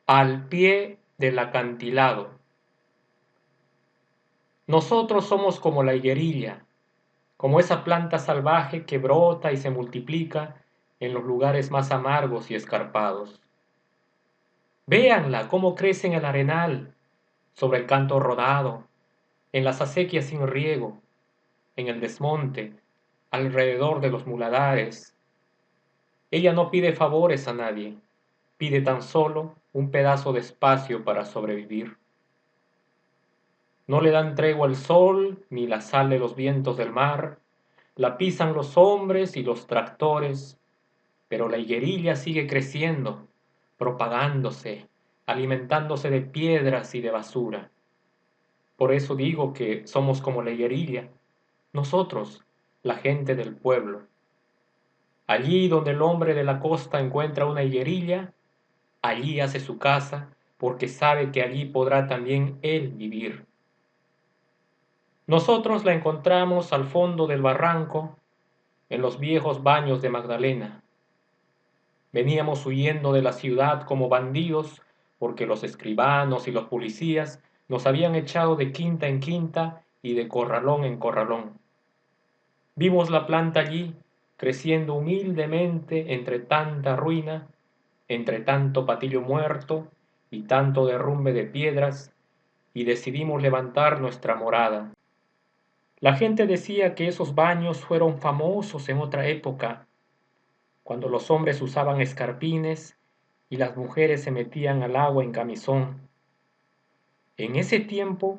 al pie del acantilado. Nosotros somos como la higuerilla, como esa planta salvaje que brota y se multiplica en los lugares más amargos y escarpados. Véanla cómo crece en el arenal, sobre el canto rodado, en las acequias sin riego, en el desmonte, alrededor de los muladares. Ella no pide favores a nadie, pide tan solo un pedazo de espacio para sobrevivir. No le dan tregua el sol ni la sal de los vientos del mar, la pisan los hombres y los tractores, pero la higuerilla sigue creciendo, propagándose, alimentándose de piedras y de basura. Por eso digo que somos como la higuerilla, nosotros, la gente del pueblo. Allí donde el hombre de la costa encuentra una higuerilla, allí hace su casa, porque sabe que allí podrá también él vivir. Nosotros la encontramos al fondo del barranco, en los viejos baños de Magdalena. Veníamos huyendo de la ciudad como bandidos, porque los escribanos y los policías nos habían echado de quinta en quinta y de corralón en corralón. Vimos la planta allí, creciendo humildemente entre tanta ruina, entre tanto patillo muerto y tanto derrumbe de piedras, y decidimos levantar nuestra morada. La gente decía que esos baños fueron famosos en otra época, cuando los hombres usaban escarpines y las mujeres se metían al agua en camisón. En ese tiempo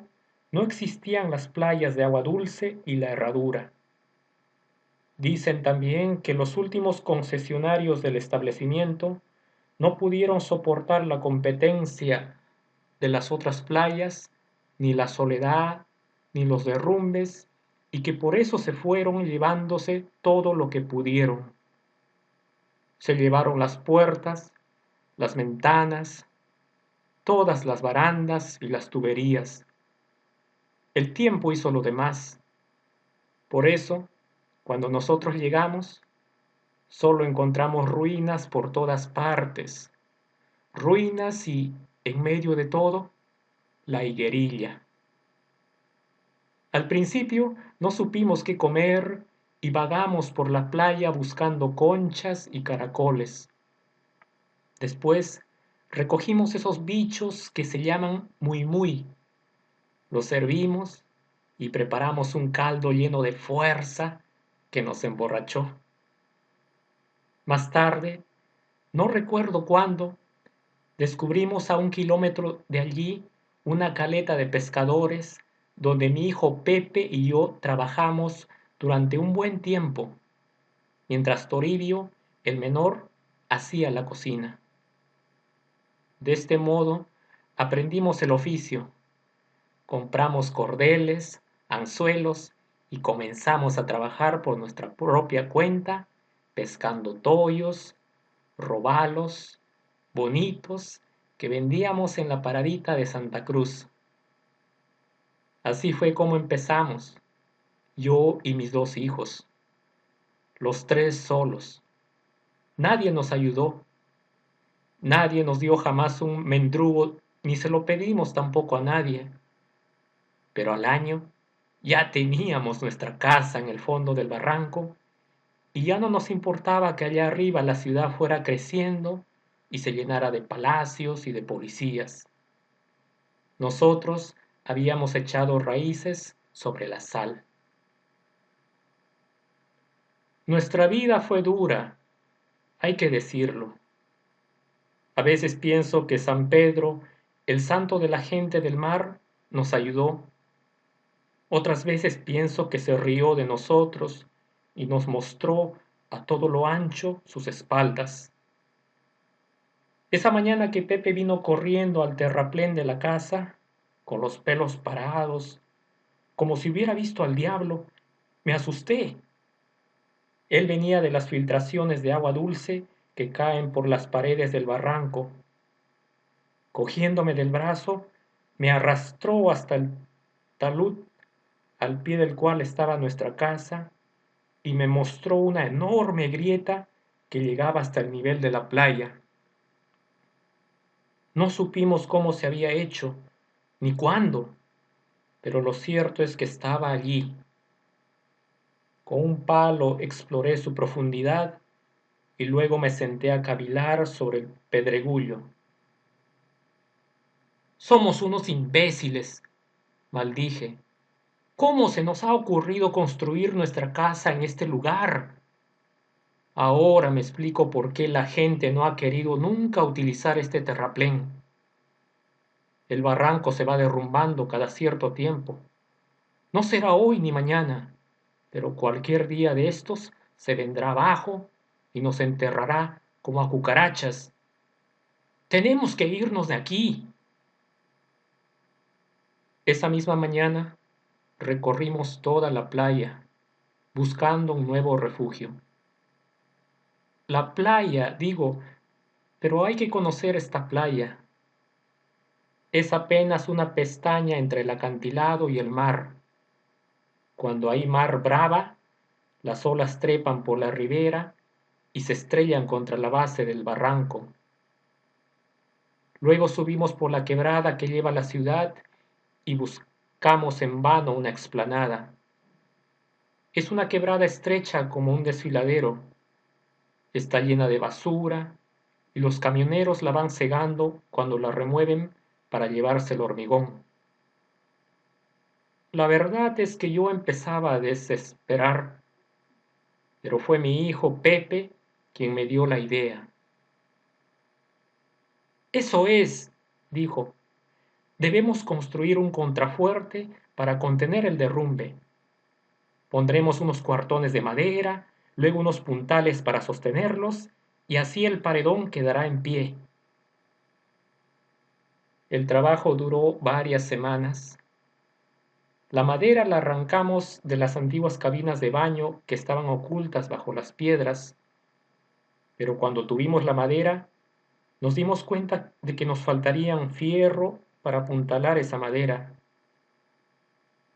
no existían las playas de agua dulce y la herradura. Dicen también que los últimos concesionarios del establecimiento no pudieron soportar la competencia de las otras playas, ni la soledad, ni los derrumbes, y que por eso se fueron llevándose todo lo que pudieron. Se llevaron las puertas, las ventanas, todas las barandas y las tuberías. El tiempo hizo lo demás. Por eso, cuando nosotros llegamos, solo encontramos ruinas por todas partes. Ruinas y, en medio de todo, la higuerilla. Al principio no supimos qué comer y vagamos por la playa buscando conchas y caracoles. Después recogimos esos bichos que se llaman muy muy. Los servimos y preparamos un caldo lleno de fuerza que nos emborrachó. Más tarde, no recuerdo cuándo, descubrimos a 1 kilómetro de allí una caleta de pescadores donde mi hijo Pepe y yo trabajamos durante un buen tiempo, mientras Toribio, el menor, hacía la cocina. De este modo aprendimos el oficio, compramos cordeles, anzuelos y comenzamos a trabajar por nuestra propia cuenta, pescando toyos, robalos, bonitos, que vendíamos en la paradita de Santa Cruz. Así fue como empezamos, yo y mis 2 hijos, los tres solos. Nadie nos ayudó, nadie nos dio jamás un mendrugo, ni se lo pedimos tampoco a nadie. Pero al año ya teníamos nuestra casa en el fondo del barranco y ya no nos importaba que allá arriba la ciudad fuera creciendo y se llenara de palacios y de policías. Nosotros habíamos echado raíces sobre la sal. Nuestra vida fue dura, hay que decirlo. A veces pienso que San Pedro, el santo de la gente del mar, nos ayudó. Otras veces pienso que se rió de nosotros y nos mostró a todo lo ancho sus espaldas. Esa mañana que Pepe vino corriendo al terraplén de la casa, con los pelos parados, como si hubiera visto al diablo, me asusté. Él venía de las filtraciones de agua dulce que caen por las paredes del barranco. Cogiéndome del brazo, me arrastró hasta el talud al pie del cual estaba nuestra casa y me mostró una enorme grieta que llegaba hasta el nivel de la playa. No supimos cómo se había hecho, ni cuándo, pero lo cierto es que estaba allí. Con un palo exploré su profundidad y luego me senté a cavilar sobre el pedregullo. Somos unos imbéciles, maldije. ¿Cómo se nos ha ocurrido construir nuestra casa en este lugar? Ahora me explico por qué la gente no ha querido nunca utilizar este terraplén. El barranco se va derrumbando cada cierto tiempo. No será hoy ni mañana, pero cualquier día de estos se vendrá abajo y nos enterrará como a cucarachas. Tenemos que irnos de aquí. Esa misma mañana recorrimos toda la playa buscando un nuevo refugio. La playa, digo, pero hay que conocer esta playa. Es apenas una pestaña entre el acantilado y el mar. Cuando hay mar brava, las olas trepan por la ribera y se estrellan contra la base del barranco. Luego subimos por la quebrada que lleva a la ciudad y buscamos en vano una explanada. Es una quebrada estrecha como un desfiladero. Está llena de basura y los camioneros la van cegando cuando la remueven para llevarse el hormigón. La verdad es que yo empezaba a desesperar, pero fue mi hijo Pepe quien me dio la idea. Eso es, dijo, debemos construir un contrafuerte para contener el derrumbe. Pondremos unos cuartones de madera, luego unos puntales para sostenerlos, y así el paredón quedará en pie. El trabajo duró varias semanas. La madera la arrancamos de las antiguas cabinas de baño que estaban ocultas bajo las piedras, pero cuando tuvimos la madera, nos dimos cuenta de que nos faltaría un fierro para apuntalar esa madera.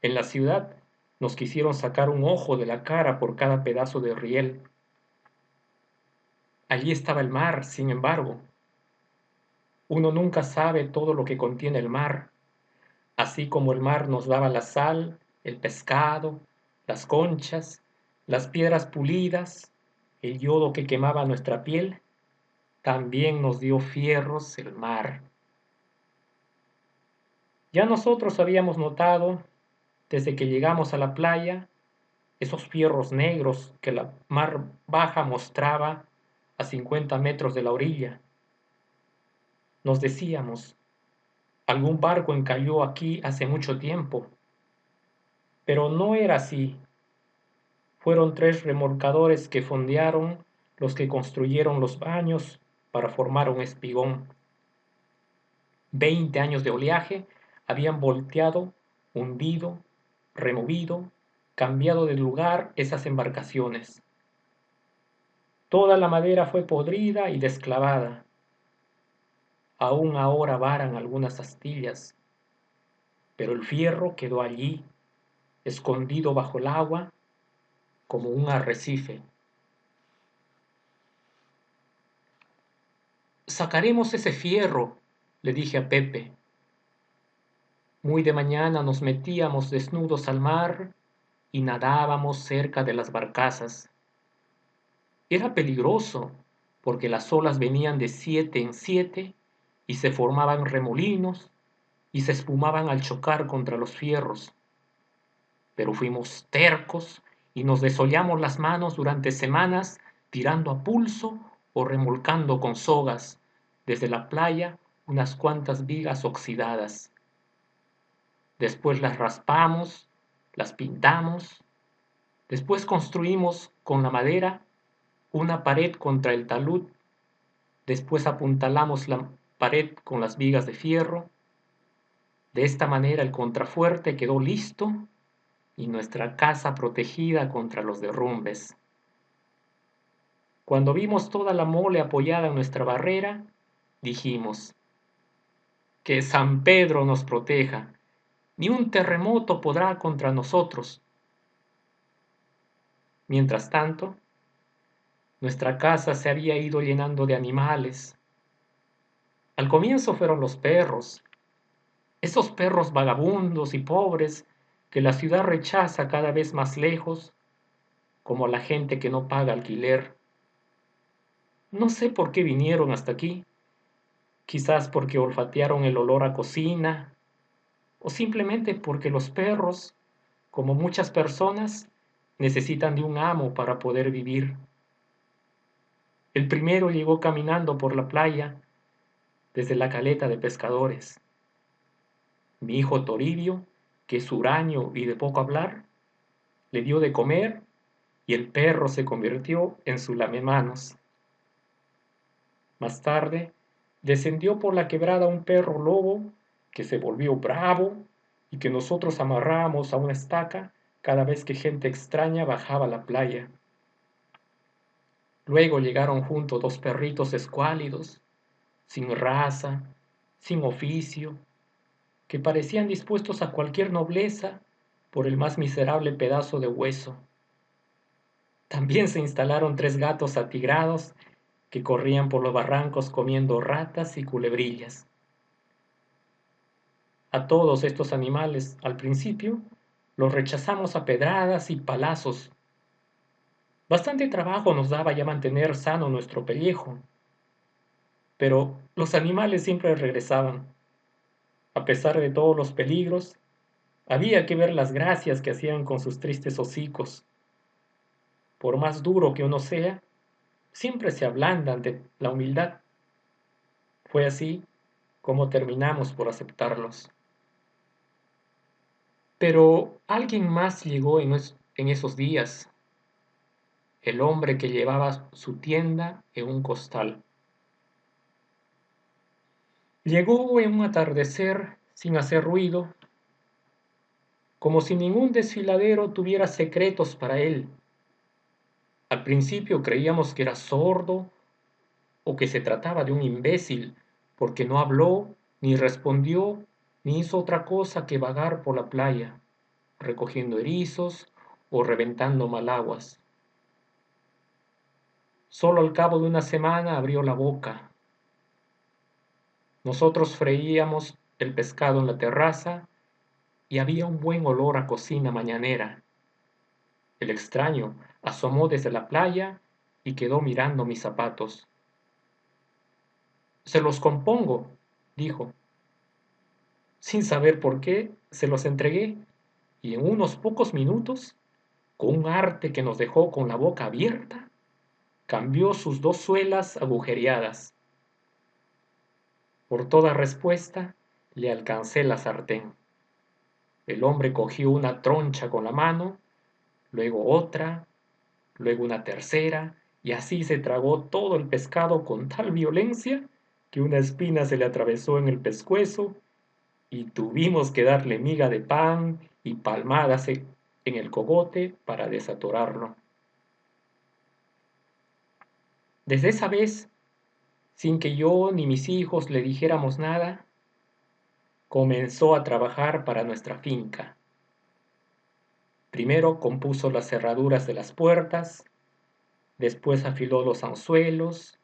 En la ciudad nos quisieron sacar un ojo de la cara por cada pedazo de riel. Allí estaba el mar, sin embargo. Uno nunca sabe todo lo que contiene el mar, así como el mar nos daba la sal, el pescado, las conchas, las piedras pulidas, el yodo que quemaba nuestra piel, también nos dio fierros el mar. Ya nosotros habíamos notado, desde que llegamos a la playa, esos fierros negros que la mar baja mostraba a 50 metros de la orilla. Nos decíamos, algún barco encalló aquí hace mucho tiempo, pero no era así. Fueron 3 remolcadores que fondearon los que construyeron los baños para formar un espigón. 20 años de oleaje habían volteado, hundido, removido, cambiado de lugar esas embarcaciones. Toda la madera fue podrida y desclavada. Aún ahora varan algunas astillas, pero el fierro quedó allí, escondido bajo el agua, como un arrecife. Sacaremos ese fierro, le dije a Pepe. Muy de mañana nos metíamos desnudos al mar y nadábamos cerca de las barcazas. Era peligroso, porque las olas venían de 7 en 7 y se formaban remolinos y se espumaban al chocar contra los fierros. Pero fuimos tercos y nos desollamos las manos durante semanas tirando a pulso o remolcando con sogas desde la playa unas cuantas vigas oxidadas. Después las raspamos, las pintamos, después construimos con la madera una pared contra el talud, después apuntalamos la pared con las vigas de fierro. De esta manera el contrafuerte quedó listo y nuestra casa protegida contra los derrumbes. Cuando vimos toda la mole apoyada en nuestra barrera, dijimos, que San Pedro nos proteja, ni un terremoto podrá contra nosotros. Mientras tanto, nuestra casa se había ido llenando de animales. Al comienzo fueron los perros, esos perros vagabundos y pobres que la ciudad rechaza cada vez más lejos, como la gente que no paga alquiler. No sé por qué vinieron hasta aquí, quizás porque olfatearon el olor a cocina, o simplemente porque los perros, como muchas personas, necesitan de un amo para poder vivir. El primero llegó caminando por la playa desde la caleta de pescadores. Mi hijo Toribio, que es huraño y de poco hablar, le dio de comer y el perro se convirtió en su lamemanos. Más tarde, descendió por la quebrada un perro lobo que se volvió bravo y que nosotros amarrábamos a una estaca cada vez que gente extraña bajaba a la playa. Luego llegaron juntos dos perritos escuálidos, sin raza, sin oficio, que parecían dispuestos a cualquier nobleza por el más miserable pedazo de hueso. También se instalaron tres gatos atigrados que corrían por los barrancos comiendo ratas y culebrillas. A todos estos animales, al principio, los rechazamos a pedradas y palazos. Bastante trabajo nos daba ya mantener sano nuestro pellejo, pero los animales siempre regresaban. A pesar de todos los peligros, había que ver las gracias que hacían con sus tristes hocicos. Por más duro que uno sea, siempre se ablanda ante la humildad. Fue así como terminamos por aceptarlos. Pero alguien más llegó en esos días, el hombre que llevaba su tienda en un costal. Llegó en un atardecer sin hacer ruido, como si ningún desfiladero tuviera secretos para él. Al principio creíamos que era sordo o que se trataba de un imbécil, porque no habló, ni respondió, ni hizo otra cosa que vagar por la playa, recogiendo erizos o reventando malaguas. Solo al cabo de una semana abrió la boca. Nosotros freíamos el pescado en la terraza y había un buen olor a cocina mañanera. El extraño asomó desde la playa y quedó mirando mis zapatos. Se los compongo, dijo. Sin saber por qué, se los entregué y en unos pocos minutos, con un arte que nos dejó con la boca abierta, cambió sus dos suelas agujereadas. Por toda respuesta, le alcancé la sartén. El hombre cogió una troncha con la mano, luego otra, luego una tercera, y así se tragó todo el pescado con tal violencia que una espina se le atravesó en el pescuezo y tuvimos que darle miga de pan y palmadas en el cogote para desatorarlo. Desde esa vez, sin que yo ni mis hijos le dijéramos nada, comenzó a trabajar para nuestra finca. Primero compuso las cerraduras de las puertas, después afiló los anzuelos,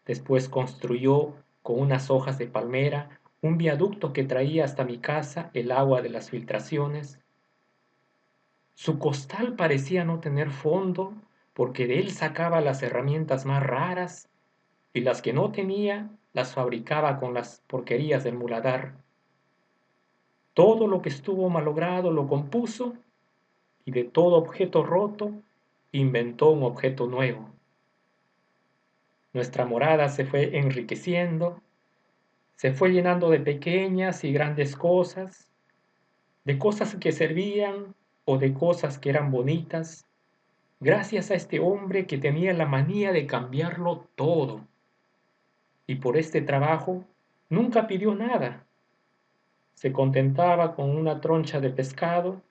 después construyó con unas hojas de palmera un viaducto que traía hasta mi casa el agua de las filtraciones. Su costal parecía no tener fondo porque de él sacaba las herramientas más raras y las que no tenía las fabricaba con las porquerías del muladar. Todo lo que estuvo malogrado lo compuso y de todo objeto roto inventó un objeto nuevo. Nuestra morada se fue enriqueciendo, se fue llenando de pequeñas y grandes cosas, de cosas que servían o de cosas que eran bonitas, gracias a este hombre que tenía la manía de cambiarlo todo. Y por este trabajo nunca pidió nada. Se contentaba con una troncha de pescado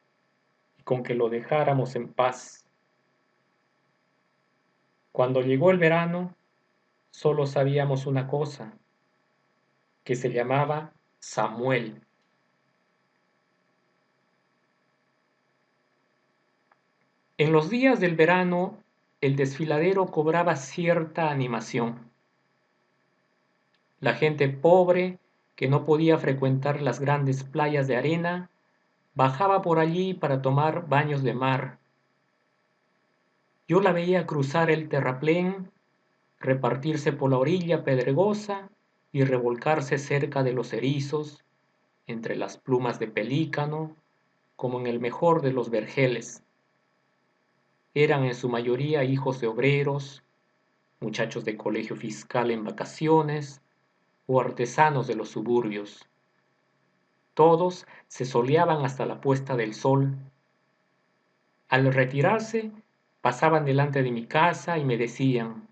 y con que lo dejáramos en paz. Cuando llegó el verano, solo sabíamos una cosa, que se llamaba Samuel. En los días del verano, el desfiladero cobraba cierta animación. La gente pobre, que no podía frecuentar las grandes playas de arena, bajaba por allí para tomar baños de mar. Yo la veía cruzar el terraplén, repartirse por la orilla pedregosa y revolcarse cerca de los erizos, entre las plumas de pelícano, como en el mejor de los vergeles. Eran en su mayoría hijos de obreros, muchachos de colegio fiscal en vacaciones o artesanos de los suburbios. Todos se soleaban hasta la puesta del sol. Al retirarse, pasaban delante de mi casa y me decían: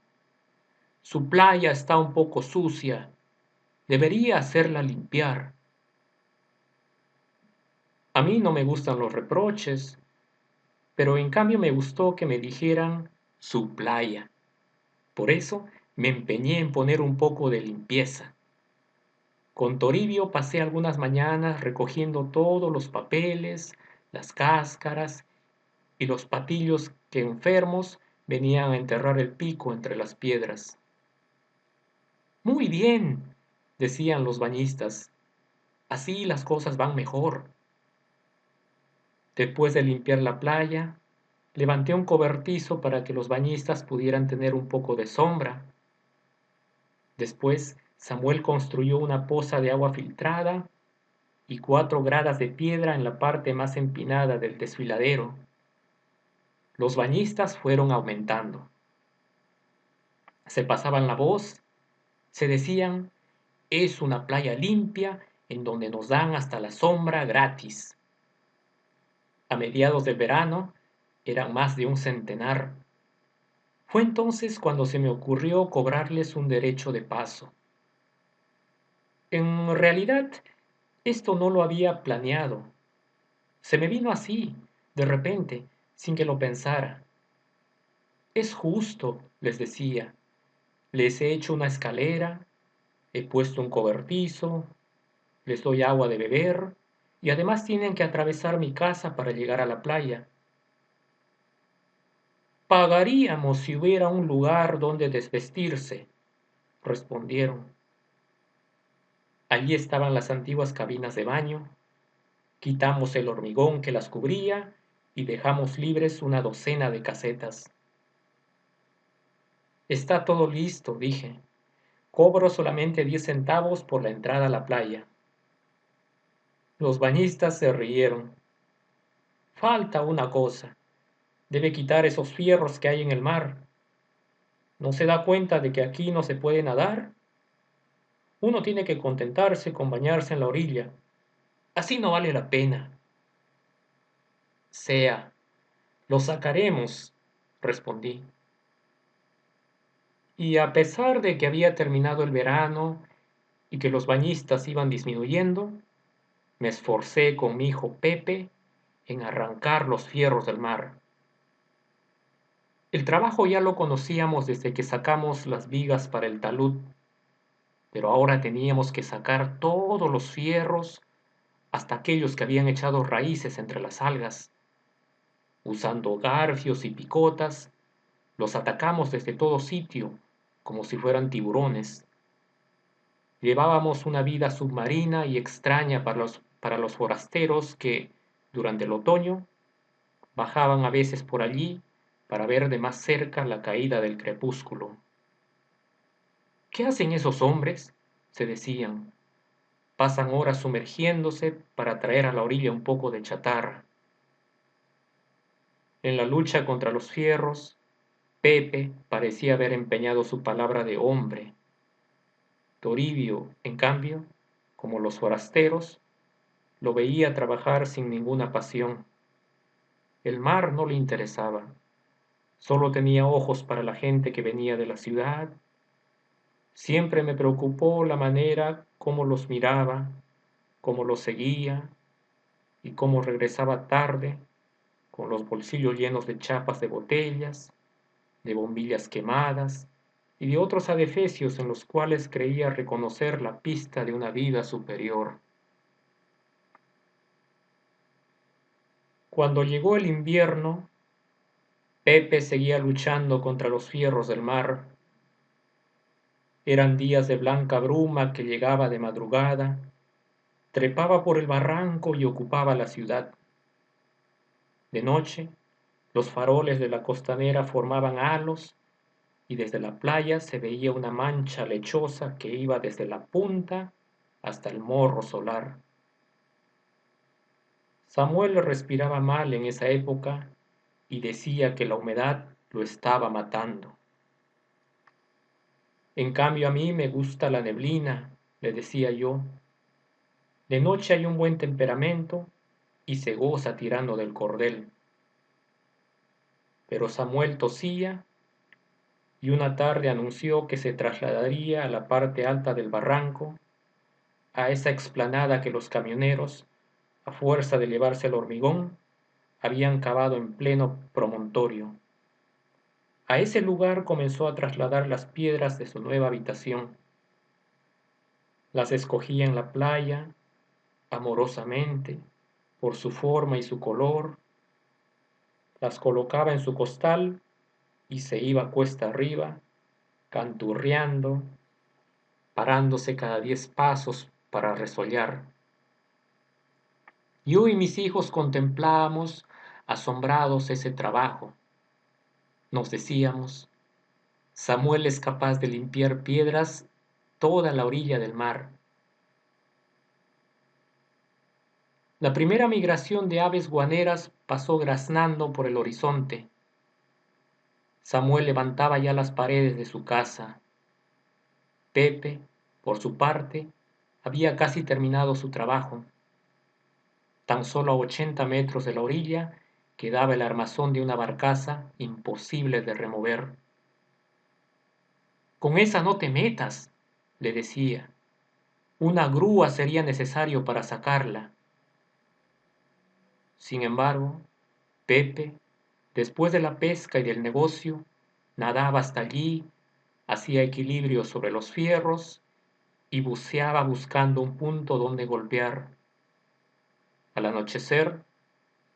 su playa está un poco sucia, debería hacerla limpiar. A mí no me gustan los reproches, pero en cambio me gustó que me dijeran su playa. Por eso me empeñé en poner un poco de limpieza. Con Toribio pasé algunas mañanas recogiendo todos los papeles, las cáscaras y los patillos que enfermos venían a enterrar el pico entre las piedras. Muy bien, decían los bañistas, así las cosas van mejor. Después de limpiar la playa, levanté un cobertizo para que los bañistas pudieran tener un poco de sombra. Después, Samuel construyó una poza de agua filtrada y 4 gradas de piedra en la parte más empinada del desfiladero. Los bañistas fueron aumentando. Se pasaban la voz, se decían: es una playa limpia en donde nos dan hasta la sombra gratis. A mediados del verano eran más de un centenar. Fue entonces cuando se me ocurrió cobrarles un derecho de paso. En realidad, esto no lo había planeado. Se me vino así, de repente, sin que lo pensara. Es justo, les decía. Les he hecho una escalera, he puesto un cobertizo, les doy agua de beber y además tienen que atravesar mi casa para llegar a la playa. Pagaríamos si hubiera un lugar donde desvestirse, respondieron. Allí estaban las antiguas cabinas de baño. Quitamos el hormigón que las cubría y dejamos libres una docena de casetas. Está todo listo, dije. Cobro solamente 10 centavos por la entrada a la playa. Los bañistas se rieron. Falta una cosa. Debe quitar esos fierros que hay en el mar. ¿No se da cuenta de que aquí no se puede nadar? Uno tiene que contentarse con bañarse en la orilla. Así no vale la pena. Sea, lo sacaremos, respondí. Y a pesar de que había terminado el verano y que los bañistas iban disminuyendo, me esforcé con mi hijo Pepe en arrancar los fierros del mar. El trabajo ya lo conocíamos desde que sacamos las vigas para el talud, pero ahora teníamos que sacar todos los fierros, hasta aquellos que habían echado raíces entre las algas. Usando garfios y picotas, los atacamos desde todo sitio, como si fueran tiburones. Llevábamos una vida submarina y extraña para los forasteros que, durante el otoño, bajaban a veces por allí para ver de más cerca la caída del crepúsculo. ¿Qué hacen esos hombres?, se decían. Pasan horas sumergiéndose para traer a la orilla un poco de chatarra. En la lucha contra los fierros, Pepe parecía haber empeñado su palabra de hombre. Toribio, en cambio, como los forasteros, lo veía trabajar sin ninguna pasión. El mar no le interesaba. Solo tenía ojos para la gente que venía de la ciudad. Siempre me preocupó la manera como los miraba, cómo los seguía y cómo regresaba tarde, con los bolsillos llenos de chapas de botellas, de bombillas quemadas y de otros adefesios en los cuales creía reconocer la pista de una vida superior. Cuando llegó el invierno, Pepe seguía luchando contra los fierros del mar. Eran días de blanca bruma que llegaba de madrugada, trepaba por el barranco y ocupaba la ciudad. De noche, los faroles de la costanera formaban halos y desde la playa se veía una mancha lechosa que iba desde la punta hasta el morro solar. Samuel respiraba mal en esa época y decía que la humedad lo estaba matando. En cambio a mí me gusta la neblina, le decía yo. De noche hay un buen temperamento y se goza tirando del cordel. Pero Samuel tosía y una tarde anunció que se trasladaría a la parte alta del barranco, a esa explanada que los camioneros, a fuerza de llevarse el hormigón, habían cavado en pleno promontorio. A ese lugar comenzó a trasladar las piedras de su nueva habitación. Las escogía en la playa, amorosamente, por su forma y su color, las colocaba en su costal y se iba cuesta arriba, canturreando, parándose cada 10 pasos para resollar. Yo y mis hijos contemplábamos, asombrados, ese trabajo. Nos decíamos, Samuel es capaz de limpiar piedras toda la orilla del mar. La primera migración de aves guaneras pasó graznando por el horizonte. Samuel levantaba ya las paredes de su casa. Pepe, por su parte, había casi terminado su trabajo. Tan solo a 80 metros de la orilla quedaba el armazón de una barcaza imposible de remover. Con esa no te metas, le decía. Una grúa sería necesario para sacarla. Sin embargo, Pepe, después de la pesca y del negocio, nadaba hasta allí, hacía equilibrio sobre los fierros y buceaba buscando un punto donde golpear. Al anochecer,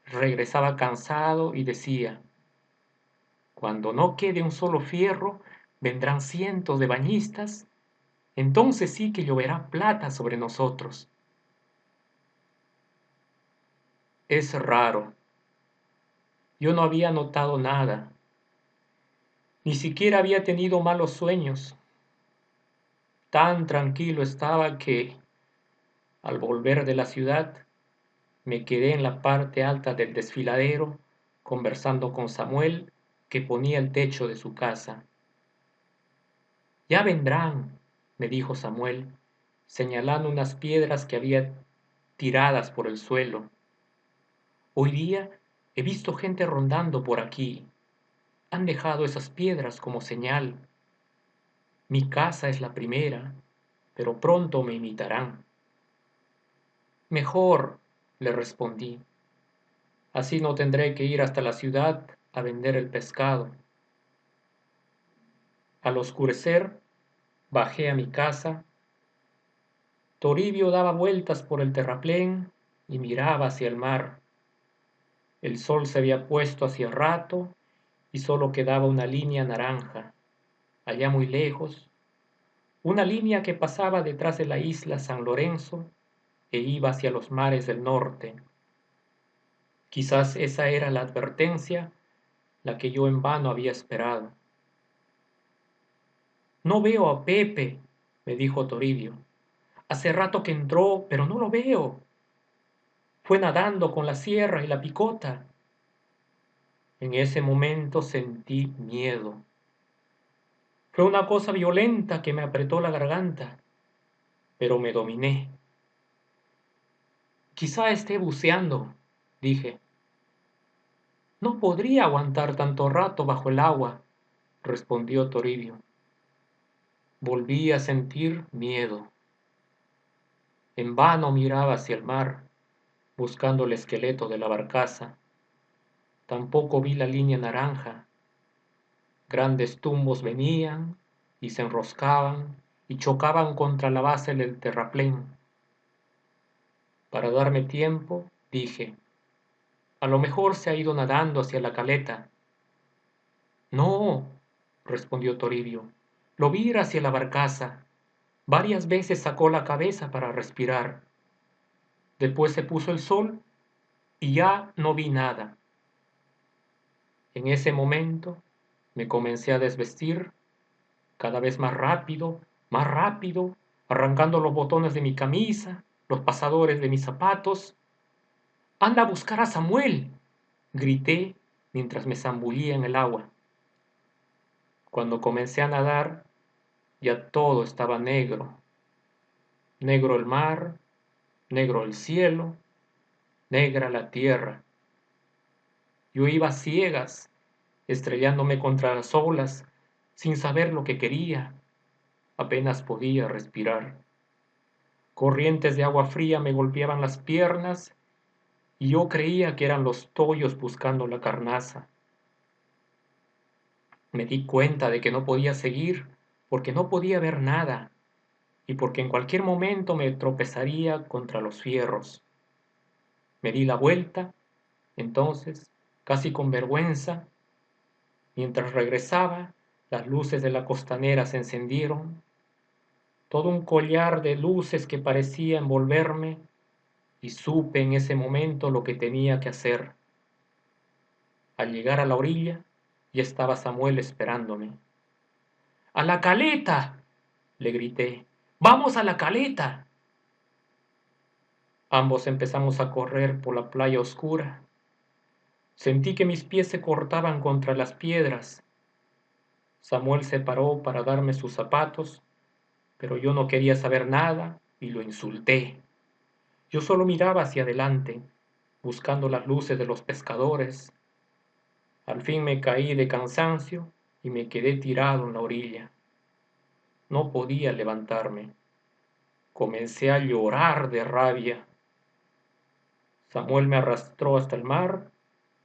regresaba cansado y decía, cuando no quede un solo fierro, vendrán cientos de bañistas, entonces sí que lloverá plata sobre nosotros. Es raro. Yo no había notado nada, ni siquiera había tenido malos sueños. Tan tranquilo estaba que, al volver de la ciudad, me quedé en la parte alta del desfiladero conversando con Samuel, que ponía el techo de su casa. Ya vendrán, me dijo Samuel, señalando unas piedras que había tiradas por el suelo. Hoy día he visto gente rondando por aquí. Han dejado esas piedras como señal. Mi casa es la primera, pero pronto me imitarán. Mejor, le respondí, así no tendré que ir hasta la ciudad a vender el pescado. Al oscurecer, bajé a mi casa. Toribio daba vueltas por el terraplén y miraba hacia el mar. El sol se había puesto hacía rato y solo quedaba una línea naranja, allá muy lejos, una línea que pasaba detrás de la isla San Lorenzo e iba hacia los mares del norte. Quizás esa era la advertencia, la que yo en vano había esperado. No veo a Pepe, me dijo Toribio. Hace rato que entró, pero no lo veo. Fue nadando con la sierra y la picota. En ese momento sentí miedo. Fue una cosa violenta que me apretó la garganta, pero me dominé. Quizá esté buceando, dije. No podría aguantar tanto rato bajo el agua, respondió Toribio. Volví a sentir miedo. En vano miraba hacia el mar, buscando el esqueleto de la barcaza. Tampoco vi la línea naranja. Grandes tumbos venían y se enroscaban y chocaban contra la base del terraplén. Para darme tiempo, dije, a lo mejor se ha ido nadando hacia la caleta. No, respondió Toribio, Lo vi ir hacia la barcaza. Varias veces sacó la cabeza para respirar. Después se puso el sol y ya no vi nada. En ese momento me comencé a desvestir cada vez más rápido, arrancando los botones de mi camisa, los pasadores de mis zapatos. ¡Anda a buscar a Samuel!, grité mientras me zambullía en el agua. Cuando comencé a nadar, ya todo estaba negro. Negro el mar, negro el cielo, negra la tierra. Yo iba a ciegas, estrellándome contra las olas, sin saber lo que quería. Apenas podía respirar. Corrientes de agua fría me golpeaban las piernas y yo creía que eran los toyos buscando la carnaza. Me di cuenta de que no podía seguir porque no podía ver nada y porque en cualquier momento me tropezaría contra los fierros. Me di la vuelta, entonces, casi con vergüenza. Mientras regresaba, las luces de la costanera se encendieron, todo un collar de luces que parecía envolverme, y supe en ese momento lo que tenía que hacer. Al llegar a la orilla, ya estaba Samuel esperándome. ¡A la caleta!, le grité. ¡Vamos a la caleta! Ambos empezamos a correr por la playa oscura. Sentí que mis pies se cortaban contra las piedras. Samuel se paró para darme sus zapatos, pero yo no quería saber nada y lo insulté. Yo solo miraba hacia adelante, buscando las luces de los pescadores. Al fin me caí de cansancio y me quedé tirado en la orilla. No podía levantarme. Comencé a llorar de rabia. Samuel me arrastró hasta el mar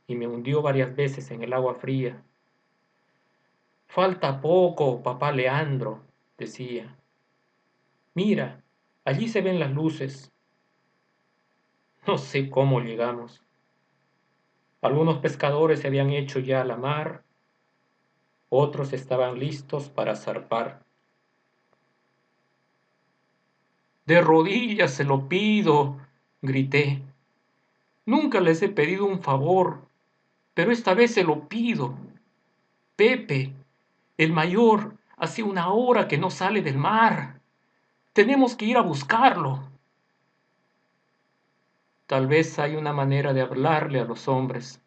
y me hundió varias veces en el agua fría. Falta poco, papá Leandro, decía. Mira, allí se ven las luces. No sé cómo llegamos. Algunos pescadores se habían hecho ya a la mar, otros estaban listos para zarpar. De rodillas se lo pido, grité. Nunca les he pedido un favor, pero esta vez se lo pido. Pepe, el mayor, hace una hora que no sale del mar. Tenemos que ir a buscarlo. Tal vez hay una manera de hablarle a los hombres,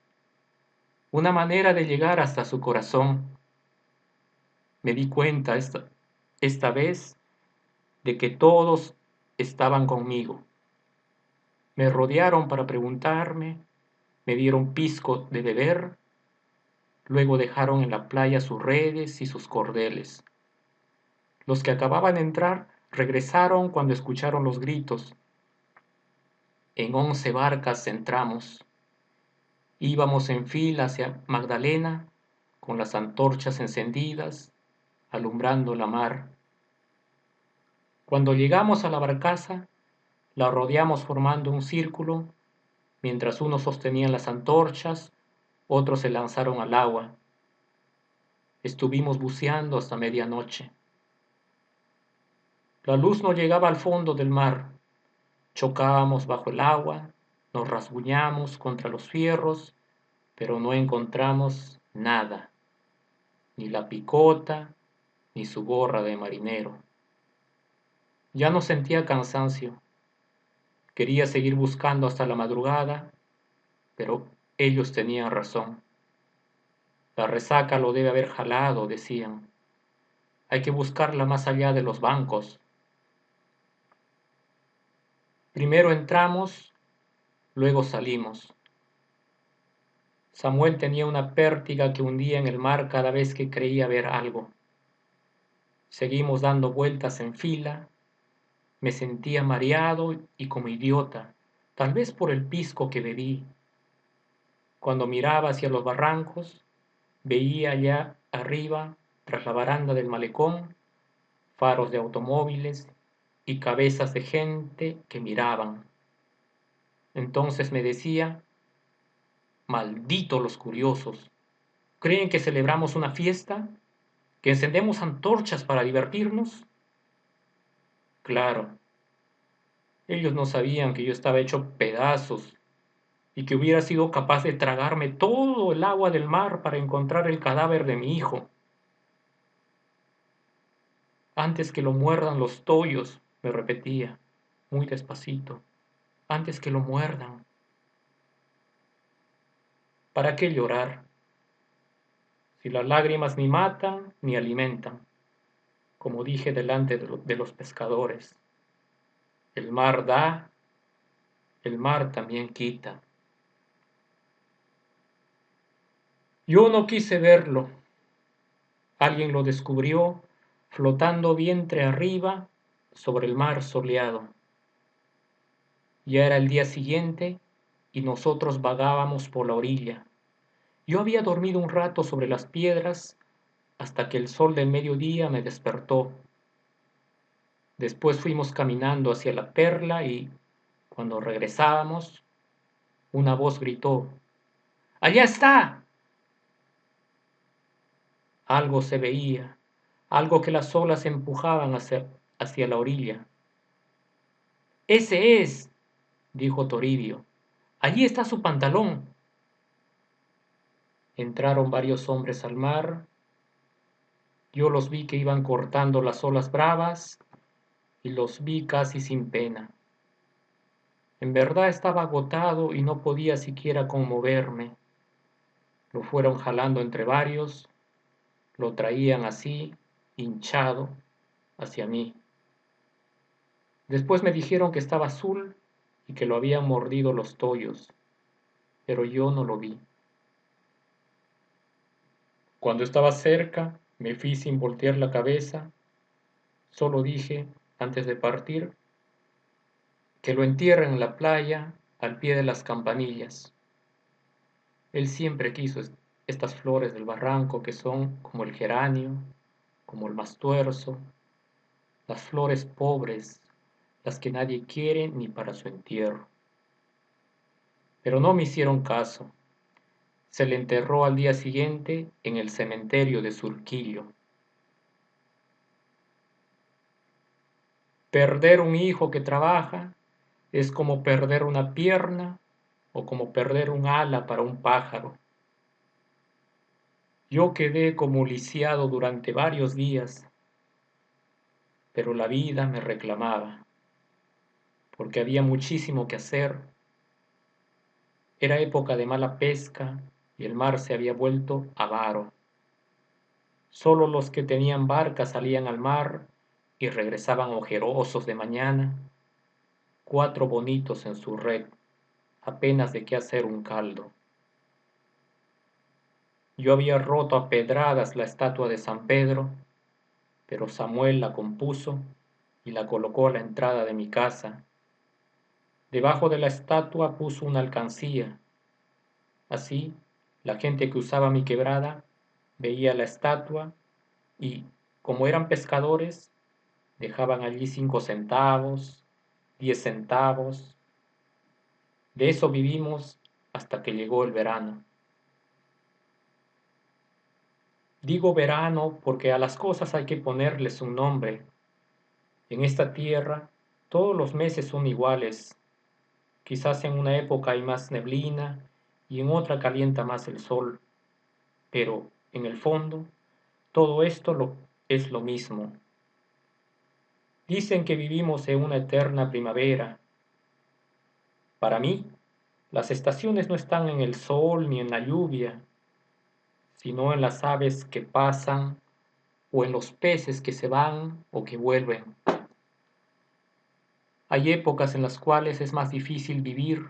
una manera de llegar hasta su corazón. Me di cuenta esta vez de que todos estaban conmigo. Me rodearon para preguntarme, me dieron pisco de beber, luego dejaron en la playa sus redes y sus cordeles. Los que acababan de entrar regresaron cuando escucharon los gritos. En 11 barcas entramos. Íbamos en fila hacia Magdalena, con las antorchas encendidas, alumbrando la mar. Cuando llegamos a la barcaza, la rodeamos formando un círculo, mientras unos sostenían las antorchas, otros se lanzaron al agua. Estuvimos buceando hasta medianoche. La luz no llegaba al fondo del mar. Chocábamos bajo el agua, nos rasguñamos contra los fierros, pero no encontramos nada, ni la picota, ni su gorra de marinero. Ya no sentía cansancio. Quería seguir buscando hasta la madrugada, pero ellos tenían razón. La resaca lo debe haber jalado, decían. Hay que buscarla más allá de los bancos. Primero entramos, luego salimos. Samuel tenía una pértiga que hundía en el mar cada vez que creía ver algo. Seguimos dando vueltas en fila. Me sentía mareado y como idiota, tal vez por el pisco que bebí. Cuando miraba hacia los barrancos, veía allá arriba, tras la baranda del malecón, faros de automóviles y cabezas de gente que miraban. Entonces me decía, malditos los curiosos, ¿creen que celebramos una fiesta? ¿Que encendemos antorchas para divertirnos? Claro, ellos no sabían que yo estaba hecho pedazos y que hubiera sido capaz de tragarme todo el agua del mar para encontrar el cadáver de mi hijo. Antes que lo muerdan los toyos, me repetía, muy despacito, antes que lo muerdan. ¿Para qué llorar? Si las lágrimas ni matan ni alimentan, como dije delante de los pescadores. El mar da, el mar también quita. Yo no quise verlo. Alguien lo descubrió flotando vientre arriba sobre el mar soleado. Ya era el día siguiente y nosotros vagábamos por la orilla. Yo había dormido un rato sobre las piedras hasta que el sol del mediodía me despertó. Después fuimos caminando hacia la perla y, cuando regresábamos, una voz gritó: ¡Allá está! Algo se veía, algo que las olas empujaban hacia la orilla. ¡Ese es!, dijo Toribio. Allí está su pantalón. Entraron varios hombres al mar. Yo los vi que iban cortando las olas bravas y los vi casi sin pena. En verdad estaba agotado y no podía siquiera conmoverme. Lo fueron jalando entre varios, lo traían así, hinchado, hacia mí. Después me dijeron que estaba azul y que lo habían mordido los toyos, pero yo no lo vi. Cuando estaba cerca, me fui sin voltear la cabeza. Solo dije, antes de partir, que lo entierren en la playa al pie de las campanillas. Él siempre quiso estas flores del barranco que son como el geranio, como el mastuerzo, las flores pobres, las que nadie quiere ni para su entierro. Pero no me hicieron caso. Se le enterró al día siguiente en el cementerio de Surquillo. Perder un hijo que trabaja es como perder una pierna o como perder un ala para un pájaro. Yo quedé como lisiado durante varios días, pero la vida me reclamaba, porque había muchísimo que hacer. Era época de mala pesca y el mar se había vuelto avaro. Solo los que tenían barca salían al mar y regresaban ojerosos de mañana, 4 bonitos en su red, apenas de qué hacer un caldo. Yo había roto a pedradas la estatua de San Pedro, pero Samuel la compuso y la colocó a la entrada de mi casa. Debajo de la estatua puso una alcancía. Así, la gente que usaba mi quebrada veía la estatua y, como eran pescadores, dejaban allí 5 centavos, 10 centavos. De eso vivimos hasta que llegó el verano. Digo verano porque a las cosas hay que ponerles un nombre. En esta tierra todos los meses son iguales. Quizás en una época hay más neblina y en otra calienta más el sol, pero en el fondo todo esto es lo mismo. Dicen que vivimos en una eterna primavera. Para mí, las estaciones no están en el sol ni en la lluvia, sino en las aves que pasan o en los peces que se van o que vuelven. Hay épocas en las cuales es más difícil vivir,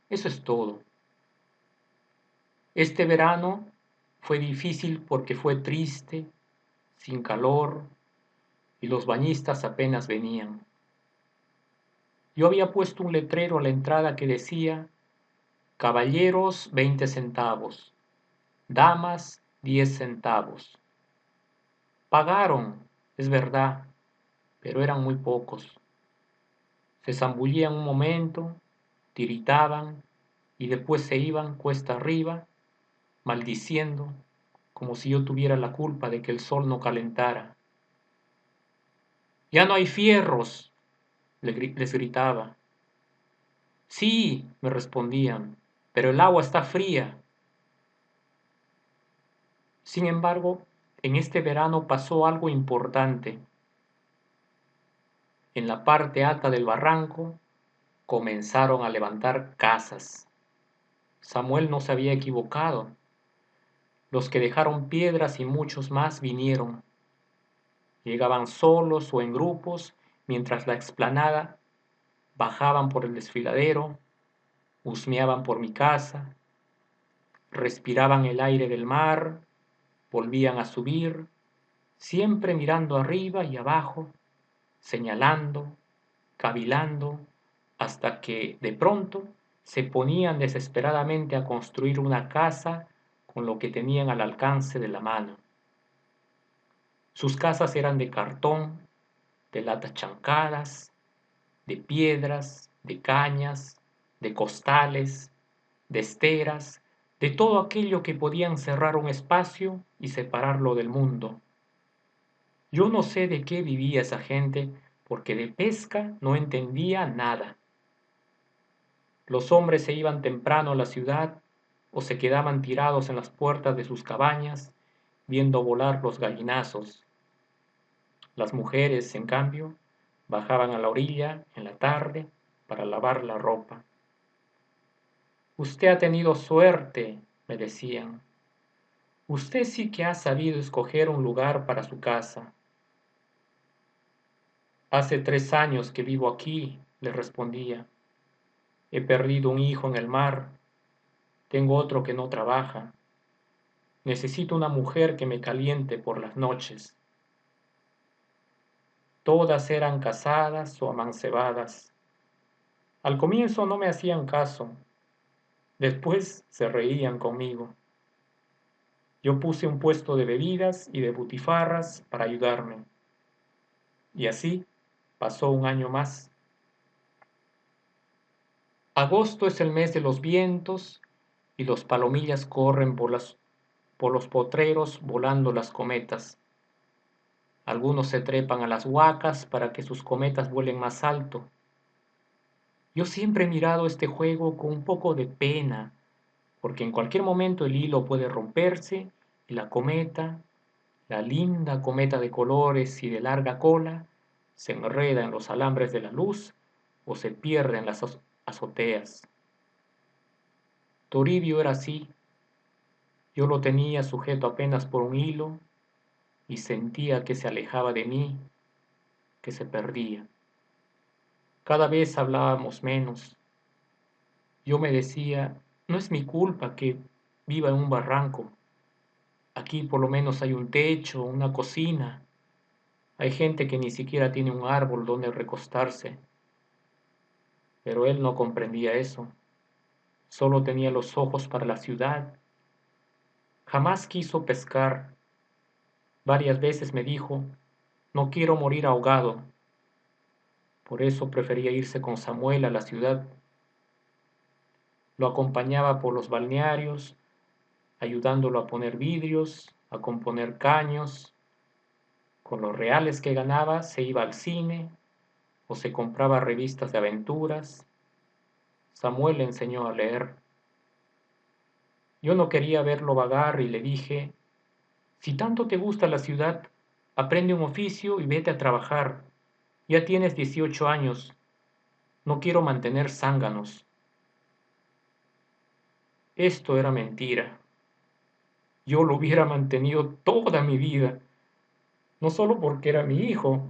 eso es todo. Este verano fue difícil porque fue triste, sin calor, y los bañistas apenas venían. Yo había puesto un letrero a la entrada que decía: caballeros 20 centavos, damas 10 centavos. Pagaron, es verdad, pero eran muy pocos. Se zambullían un momento, tiritaban y después se iban cuesta arriba, maldiciendo, como si yo tuviera la culpa de que el sol no calentara. «¡Ya no hay fierros!», les gritaba. «Sí», me respondían, «pero el agua está fría». Sin embargo, en este verano pasó algo importante. En la parte alta del barranco comenzaron a levantar casas. Samuel no se había equivocado. Los que dejaron piedras y muchos más vinieron. Llegaban solos o en grupos, mientras la explanada bajaban por el desfiladero, husmeaban por mi casa, respiraban el aire del mar, volvían a subir, siempre mirando arriba y abajo, señalando, cavilando, hasta que de pronto se ponían desesperadamente a construir una casa con lo que tenían al alcance de la mano. Sus casas eran de cartón, de latas chancadas, de piedras, de cañas, de costales, de esteras, de todo aquello que podía encerrar un espacio y separarlo del mundo. Yo no sé de qué vivía esa gente, porque de pesca no entendía nada. Los hombres se iban temprano a la ciudad o se quedaban tirados en las puertas de sus cabañas viendo volar los gallinazos. Las mujeres, en cambio, bajaban a la orilla en la tarde para lavar la ropa. «Usted ha tenido suerte», me decían. «Usted sí que ha sabido escoger un lugar para su casa». «Hace 3 años que vivo aquí», les respondía. «He perdido un hijo en el mar. Tengo otro que no trabaja. Necesito una mujer que me caliente por las noches». Todas eran casadas o amancebadas. Al comienzo no me hacían caso. Después se reían conmigo. Yo puse un puesto de bebidas y de butifarras para ayudarme. Y así pasó un año más. Agosto es el mes de los vientos y los palomillas corren por los potreros volando las cometas. Algunos se trepan a las huacas para que sus cometas vuelen más alto. Yo siempre he mirado este juego con un poco de pena, porque en cualquier momento el hilo puede romperse y la cometa, la linda cometa de colores y de larga cola, se enreda en los alambres de la luz o se pierde en las azoteas. Toribio era así. Yo lo tenía sujeto apenas por un hilo y sentía que se alejaba de mí, que se perdía. Cada vez hablábamos menos. Yo me decía, no es mi culpa que viva en un barranco. Aquí por lo menos hay un techo, una cocina. Hay gente que ni siquiera tiene un árbol donde recostarse. Pero él no comprendía eso. Solo tenía los ojos para la ciudad. Jamás quiso pescar. Varias veces me dijo, no quiero morir ahogado. Por eso prefería irse con Samuel a la ciudad. Lo acompañaba por los balnearios, ayudándolo a poner vidrios, a componer caños. Con los reales que ganaba se iba al cine o se compraba revistas de aventuras. Samuel le enseñó a leer. Yo no quería verlo vagar y le dije, si tanto te gusta la ciudad, aprende un oficio y vete a trabajar. Ya tienes 18 años. No quiero mantener zánganos. Esto era mentira. Yo lo hubiera mantenido toda mi vida, no solo porque era mi hijo,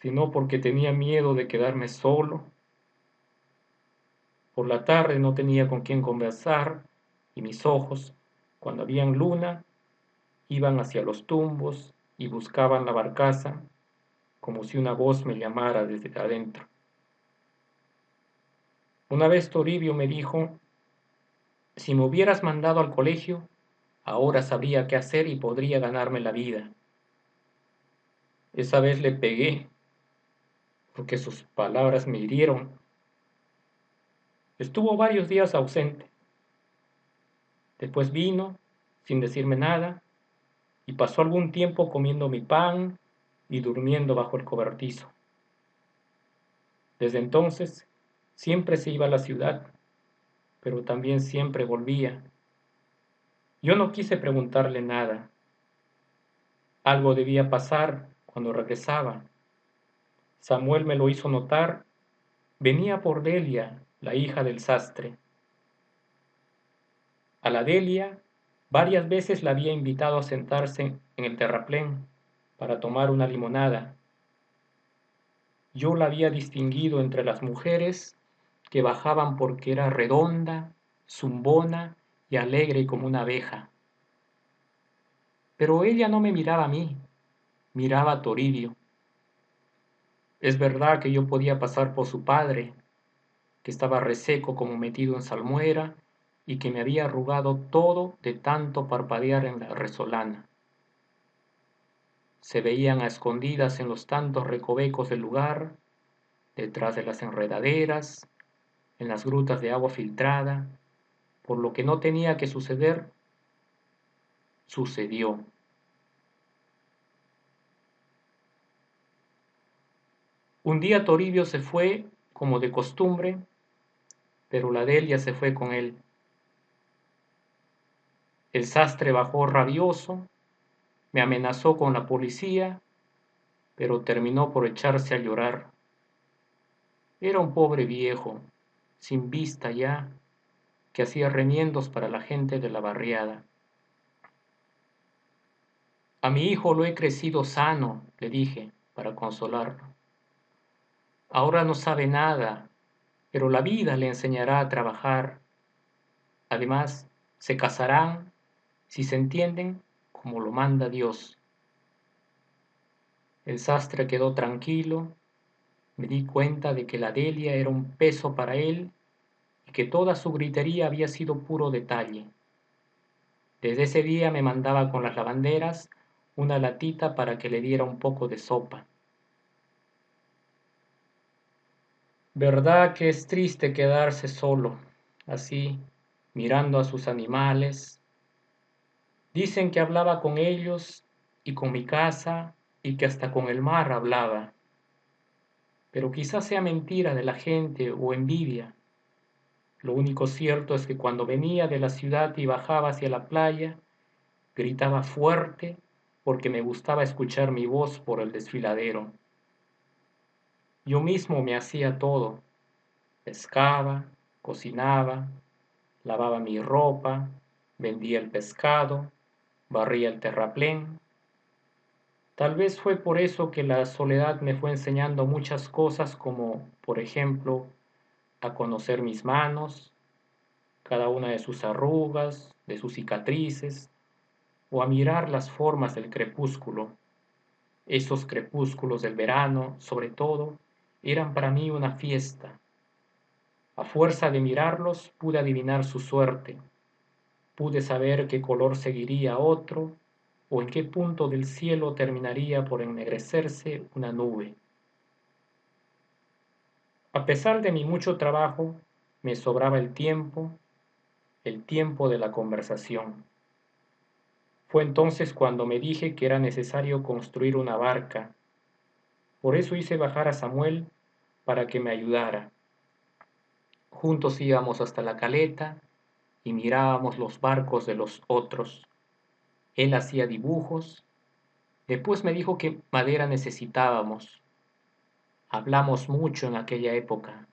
sino porque tenía miedo de quedarme solo. Por la tarde no tenía con quién conversar y mis ojos, cuando habían luna, iban hacia los tumbos y buscaban la barcaza como si una voz me llamara desde adentro. Una vez Toribio me dijo, si me hubieras mandado al colegio, ahora sabría qué hacer y podría ganarme la vida. Esa vez le pegué, porque sus palabras me hirieron. Estuvo varios días ausente. Después vino, sin decirme nada, y pasó algún tiempo comiendo mi pan y durmiendo bajo el cobertizo. Desde entonces siempre se iba a la ciudad, pero también siempre volvía. Yo no quise preguntarle nada. Algo debía pasar cuando regresaba. Samuel me lo hizo notar. Venía por Delia, la hija del sastre. A la Delia varias veces la había invitado a sentarse en el terraplén para tomar una limonada. Yo la había distinguido entre las mujeres que bajaban porque era redonda, zumbona y alegre como una abeja. Pero ella no me miraba a mí, miraba a Toribio. Es verdad que yo podía pasar por su padre, que estaba reseco como metido en salmuera y que me había arrugado todo de tanto parpadear en la resolana. Se veían a escondidas en los tantos recovecos del lugar, detrás de las enredaderas, en las grutas de agua filtrada, por lo que no tenía que suceder, sucedió. Un día Toribio se fue, como de costumbre, pero la Delia se fue con él. El sastre bajó rabioso, me amenazó con la policía, pero terminó por echarse a llorar. Era un pobre viejo, sin vista ya, que hacía remiendos para la gente de la barriada. A mi hijo lo he crecido sano, le dije, para consolarlo. Ahora no sabe nada, pero la vida le enseñará a trabajar. Además, se casarán, si se entienden, como lo manda Dios. El sastre quedó tranquilo, me di cuenta de que la Delia era un peso para él y que toda su gritería había sido puro detalle. Desde ese día me mandaba con las lavanderas una latita para que le diera un poco de sopa. Verdad que es triste quedarse solo, así, mirando a sus animales. Dicen que hablaba con ellos y con mi casa y que hasta con el mar hablaba. Pero quizás sea mentira de la gente o envidia. Lo único cierto es que cuando venía de la ciudad y bajaba hacia la playa, gritaba fuerte porque me gustaba escuchar mi voz por el desfiladero. Yo mismo me hacía todo, pescaba, cocinaba, lavaba mi ropa, vendía el pescado, barría el terraplén. Tal vez fue por eso que la soledad me fue enseñando muchas cosas como, por ejemplo, a conocer mis manos, cada una de sus arrugas, de sus cicatrices, o a mirar las formas del crepúsculo. Esos crepúsculos del verano, sobre todo, eran para mí una fiesta. A fuerza de mirarlos pude adivinar su suerte, pude saber qué color seguiría otro o en qué punto del cielo terminaría por ennegrecerse una nube. A pesar de mi mucho trabajo, me sobraba el tiempo de la conversación. Fue entonces cuando me dije que era necesario construir una barca. Por eso hice bajar a Samuel para que me ayudara. Juntos íbamos hasta la caleta y mirábamos los barcos de los otros. Él hacía dibujos. Después me dijo qué madera necesitábamos. Hablamos mucho en aquella época.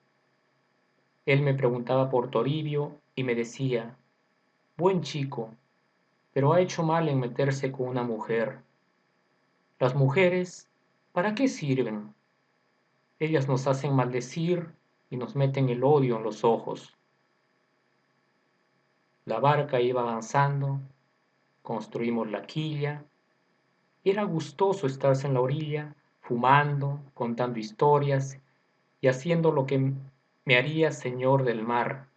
Él me preguntaba por Toribio y me decía, buen chico, pero ha hecho mal en meterse con una mujer. Las mujeres, ¿para qué sirven? Ellas nos hacen maldecir y nos meten el odio en los ojos. La barca iba avanzando, construimos la quilla. Era gustoso estarse en la orilla, fumando, contando historias y haciendo lo que me haría señor del mar.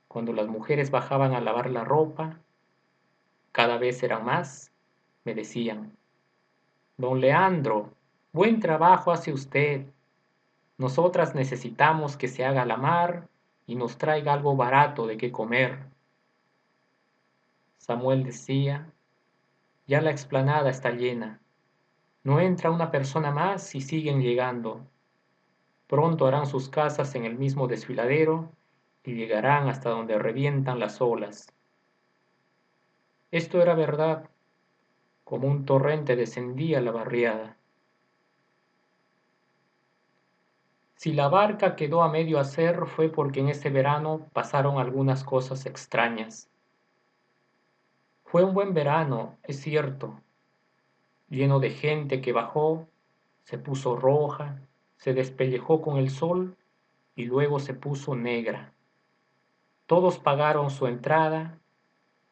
Cuando las mujeres bajaban a lavar la ropa, cada vez eran más, me decían, don Leandro, buen trabajo hace usted. Nosotras necesitamos que se haga la mar y nos traiga algo barato de qué comer. Samuel decía, Ya la explanada está llena. No entra una persona más y siguen llegando. Pronto harán sus casas en el mismo desfiladero y llegarán hasta donde revientan las olas. Esto era verdad, como un torrente descendía la barriada. Si la barca quedó a medio hacer fue porque en ese verano pasaron algunas cosas extrañas. Fue un buen verano, es cierto, lleno de gente que bajó, se puso roja, se despellejó con el sol y luego se puso negra. Todos pagaron su entrada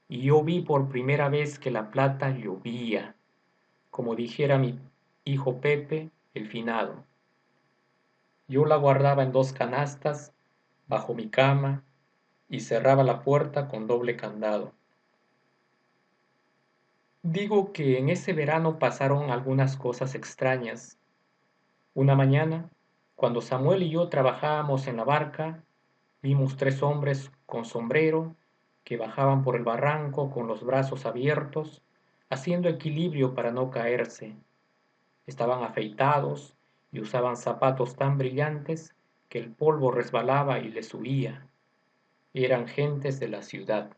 y yo vi por primera vez que la plata llovía, como dijera mi hijo Pepe, el finado. Yo la guardaba en 2 canastas bajo mi cama y cerraba la puerta con doble candado. Digo que en ese verano pasaron algunas cosas extrañas. Una mañana, cuando Samuel y yo trabajábamos en la barca, vimos 3 hombres con sombrero que bajaban por el barranco con los brazos abiertos, haciendo equilibrio para no caerse. Estaban afeitados y usaban zapatos tan brillantes que el polvo resbalaba y les huía. Eran gentes de la ciudad.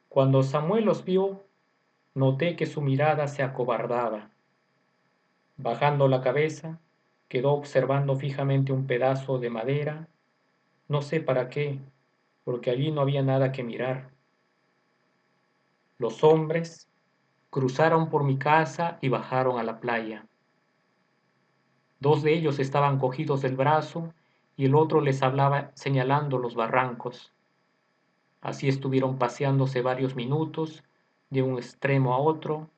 Cuando Samuel los vio, noté que su mirada se acobardaba. Bajando la cabeza, quedó observando fijamente un pedazo de madera, no sé para qué, porque allí no había nada que mirar. Los hombres cruzaron por mi casa y bajaron a la playa. 2 de ellos estaban cogidos del brazo y el otro les hablaba señalando los barrancos. Así estuvieron paseándose varios minutos, de un extremo a otro,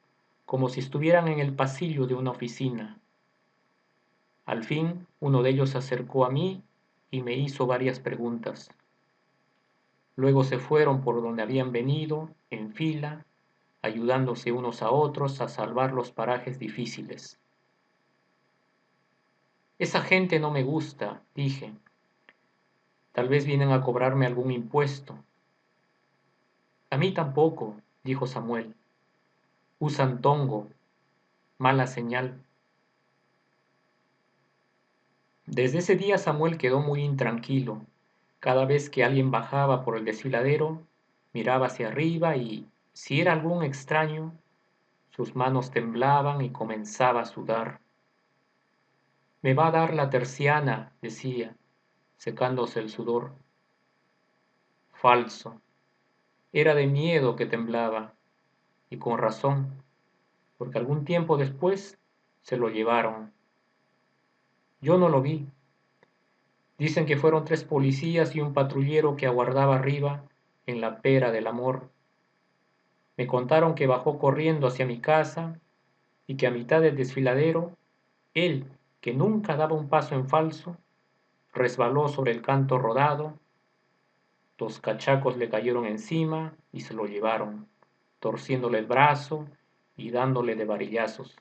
como si estuvieran en el pasillo de una oficina. Al fin, uno de ellos se acercó a mí y me hizo varias preguntas. Luego se fueron por donde habían venido, en fila, ayudándose unos a otros a salvar los parajes difíciles. Esa gente no me gusta, dije. Tal vez vienen a cobrarme algún impuesto. A mí tampoco, dijo Samuel. Usan tongo, mala señal. Desde ese día Samuel quedó muy intranquilo. Cada vez que alguien bajaba por el desfiladero, miraba hacia arriba y, si era algún extraño, sus manos temblaban y comenzaba a sudar. Me va a dar la terciana, decía, secándose el sudor. Falso. Era de miedo que temblaba, y con razón, porque algún tiempo después se lo llevaron. Yo no lo vi. Dicen que fueron 3 policías y un patrullero que aguardaba arriba en la pera del amor. Me contaron que bajó corriendo hacia mi casa y que a mitad del desfiladero, él, que nunca daba un paso en falso, resbaló sobre el canto rodado, 2 cachacos le cayeron encima y se lo llevaron, torciéndole el brazo y dándole de varillazos.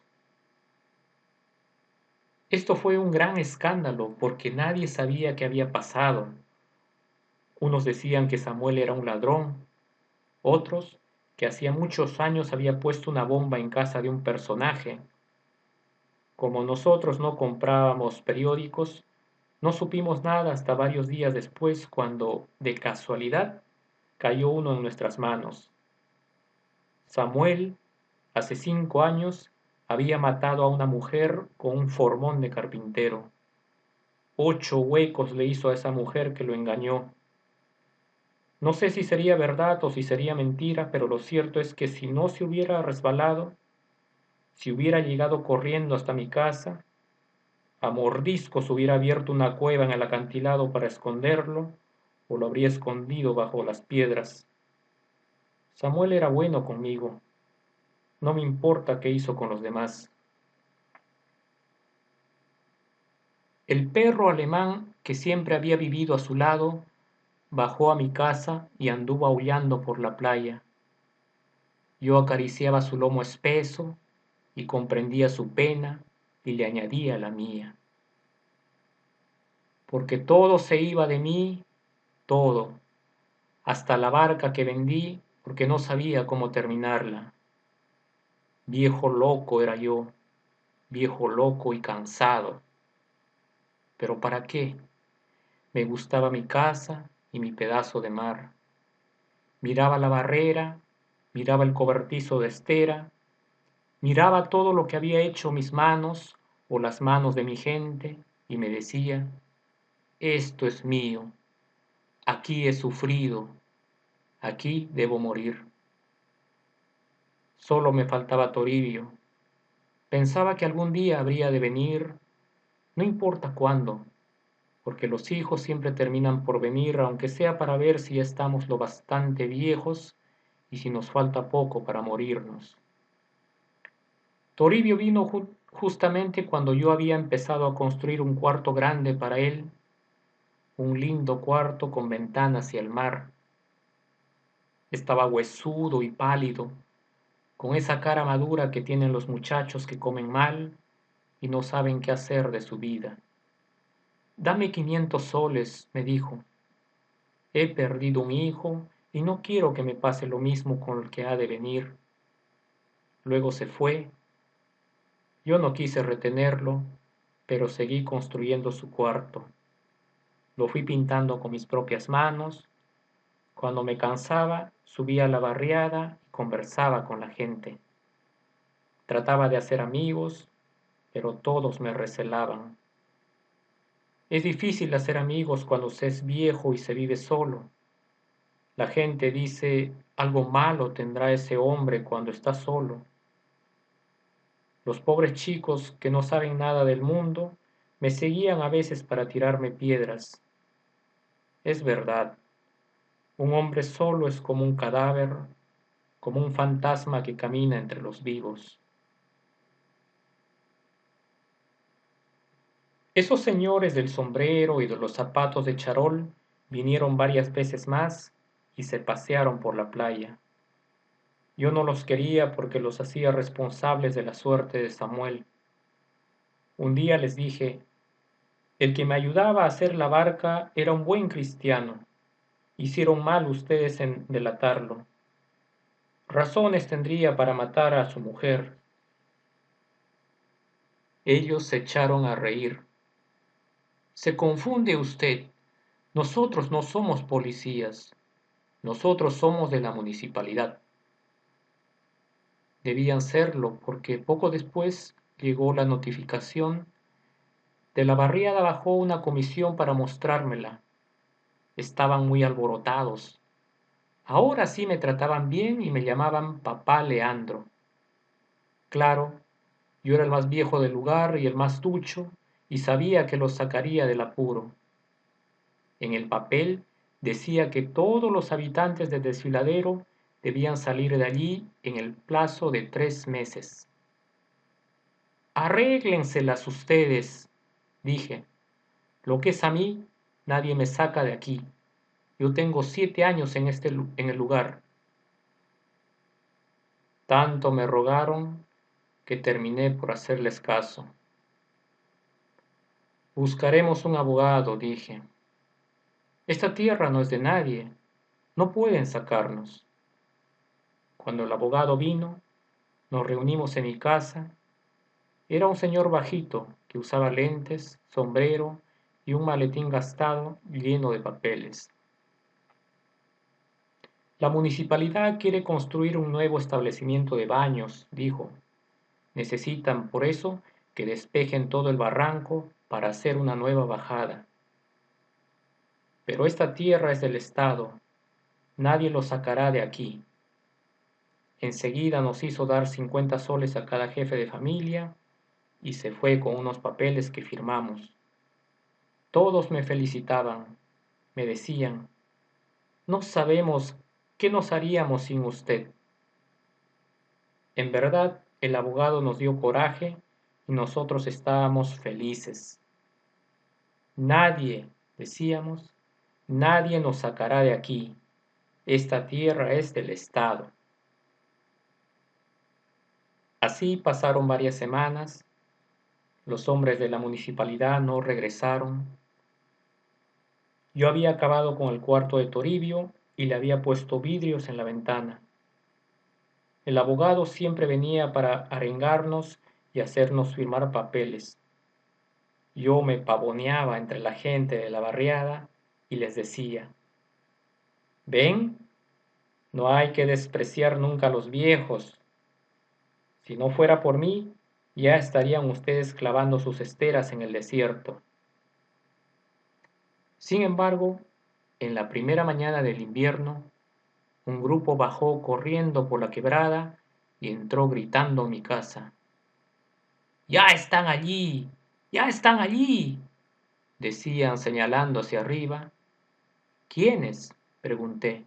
Esto fue un gran escándalo porque nadie sabía qué había pasado. Unos decían que Samuel era un ladrón, otros que hacía muchos años había puesto una bomba en casa de un personaje. Como nosotros no comprábamos periódicos, no supimos nada hasta varios días después cuando, de casualidad, cayó uno en nuestras manos. Samuel, hace 5 años, había matado a una mujer con un formón de carpintero. 8 huecos le hizo a esa mujer que lo engañó. No sé si sería verdad o si sería mentira, pero lo cierto es que si no se hubiera resbalado, si hubiera llegado corriendo hasta mi casa, a mordiscos hubiera abierto una cueva en el acantilado para esconderlo, o lo habría escondido bajo las piedras. Samuel era bueno conmigo. No me importa qué hizo con los demás. El perro alemán que siempre había vivido a su lado bajó a mi casa y anduvo aullando por la playa. Yo acariciaba su lomo espeso y comprendía su pena y le añadía la mía. Porque todo se iba de mí, todo, hasta la barca que vendí porque no sabía cómo terminarla. Viejo loco era yo, viejo loco y cansado. ¿Pero para qué? Me gustaba mi casa y mi pedazo de mar. Miraba la barrera, miraba el cobertizo de estera, miraba todo lo que había hecho mis manos o las manos de mi gente y me decía, esto es mío, aquí he sufrido, aquí debo morir. Solo me faltaba Toribio. Pensaba que algún día habría de venir, no importa cuándo, porque los hijos siempre terminan por venir, aunque sea para ver si ya estamos lo bastante viejos y si nos falta poco para morirnos. Toribio vino justamente cuando yo había empezado a construir un cuarto grande para él, un lindo cuarto con ventana hacia el mar. Estaba huesudo y pálido, con esa cara madura que tienen los muchachos que comen mal y no saben qué hacer de su vida. Dame 500 soles, me dijo. He perdido un hijo y no quiero que me pase lo mismo con el que ha de venir. Luego se fue. Yo no quise retenerlo, pero seguí construyendo su cuarto. Lo fui pintando con mis propias manos. Cuando me cansaba, subía a la barriada y conversaba con la gente. Trataba de hacer amigos, pero todos me recelaban. Es difícil hacer amigos cuando se es viejo y se vive solo. La gente dice, algo malo tendrá ese hombre cuando está solo. Los pobres chicos que no saben nada del mundo me seguían a veces para tirarme piedras. Es verdad, un hombre solo es como un cadáver, como un fantasma que camina entre los vivos. Esos señores del sombrero y de los zapatos de charol vinieron varias veces más y se pasearon por la playa. Yo no los quería porque los hacía responsables de la suerte de Samuel. Un día les dije, el que me ayudaba a hacer la barca era un buen cristiano. Hicieron mal ustedes en delatarlo. Razones tendría para matar a su mujer. Ellos se echaron a reír. Se confunde usted. Nosotros no somos policías. Nosotros somos de la municipalidad. Debían serlo porque poco después llegó la notificación. De la barriada bajó una comisión para mostrármela. Estaban muy alborotados. Ahora sí me trataban bien y me llamaban Papá Leandro. Claro, yo era el más viejo del lugar y el más ducho, y sabía que los sacaría del apuro. En el papel decía que todos los habitantes del desfiladero debían salir de allí en el plazo de 3 meses. Arréglenselas ustedes, dije. Lo que es a mí, nadie me saca de aquí. Yo tengo 7 años en el lugar. Tanto me rogaron que terminé por hacerles caso. Buscaremos un abogado, dije. Esta tierra no es de nadie. No pueden sacarnos. Cuando el abogado vino, nos reunimos en mi casa. Era un señor bajito que usaba lentes, sombrero y un maletín gastado lleno de papeles. La municipalidad quiere construir un nuevo establecimiento de baños, dijo. Necesitan por eso que despejen todo el barranco para hacer una nueva bajada. Pero esta tierra es del Estado, nadie lo sacará de aquí. Enseguida nos hizo dar 50 soles a cada jefe de familia y se fue con unos papeles que firmamos. Todos me felicitaban, me decían, no sabemos qué nos haríamos sin usted. En verdad, el abogado nos dio coraje y nosotros estábamos felices. Nadie, decíamos, nadie nos sacará de aquí. Esta tierra es del Estado. Así pasaron varias semanas. Los hombres de la municipalidad no regresaron. Yo había acabado con el cuarto de Toribio y le había puesto vidrios en la ventana. El abogado siempre venía para arengarnos y hacernos firmar papeles. Yo me pavoneaba entre la gente de la barriada y les decía: ¿ven? No hay que despreciar nunca a los viejos. Si no fuera por mí, ya estarían ustedes clavando sus esteras en el desierto. Sin embargo, en la primera mañana del invierno, un grupo bajó corriendo por la quebrada y entró gritando en mi casa. ¡Ya están allí! ¡Ya están allí!, decían señalando hacia arriba. ¿Quiénes?, pregunté.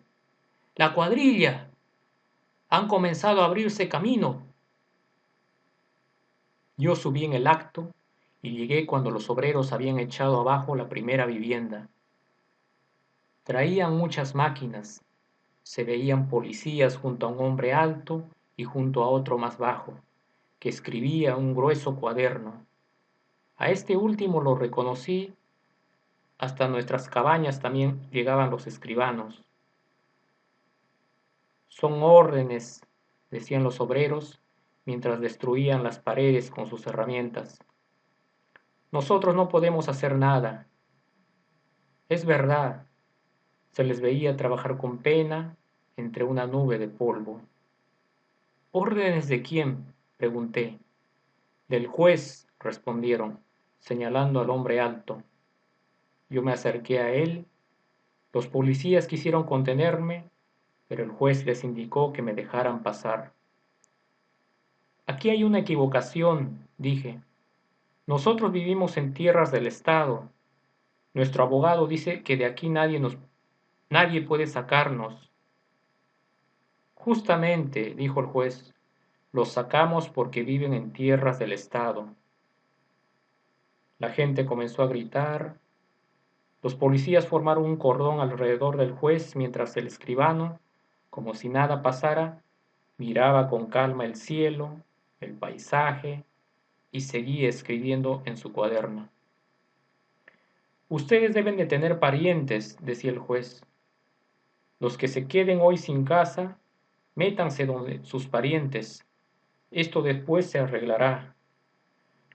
La cuadrilla. Han comenzado a abrirse camino. Yo subí en el acto y llegué cuando los obreros habían echado abajo la primera vivienda. Traían muchas máquinas. Se veían policías junto a un hombre alto y junto a otro más bajo, que escribía un grueso cuaderno. A este último lo reconocí. Hasta nuestras cabañas también llegaban los escribanos. Son órdenes, decían los obreros, mientras destruían las paredes con sus herramientas. Nosotros no podemos hacer nada. Es verdad, se les veía trabajar con pena entre una nube de polvo. ¿Órdenes de quién?, pregunté. Del juez, respondieron, señalando al hombre alto. Yo me acerqué a él. Los policías quisieron contenerme, pero el juez les indicó que me dejaran pasar. Aquí hay una equivocación, dije. Nosotros vivimos en tierras del Estado. Nuestro abogado dice que de aquí nadie puede sacarnos. Justamente, dijo el juez, los sacamos porque viven en tierras del Estado. La gente comenzó a gritar. Los policías formaron un cordón alrededor del juez mientras el escribano, como si nada pasara, miraba con calma el cielo, el paisaje y seguía escribiendo en su cuaderno. Ustedes deben de tener parientes, decía el juez. Los que se queden hoy sin casa, métanse donde sus parientes. Esto después se arreglará.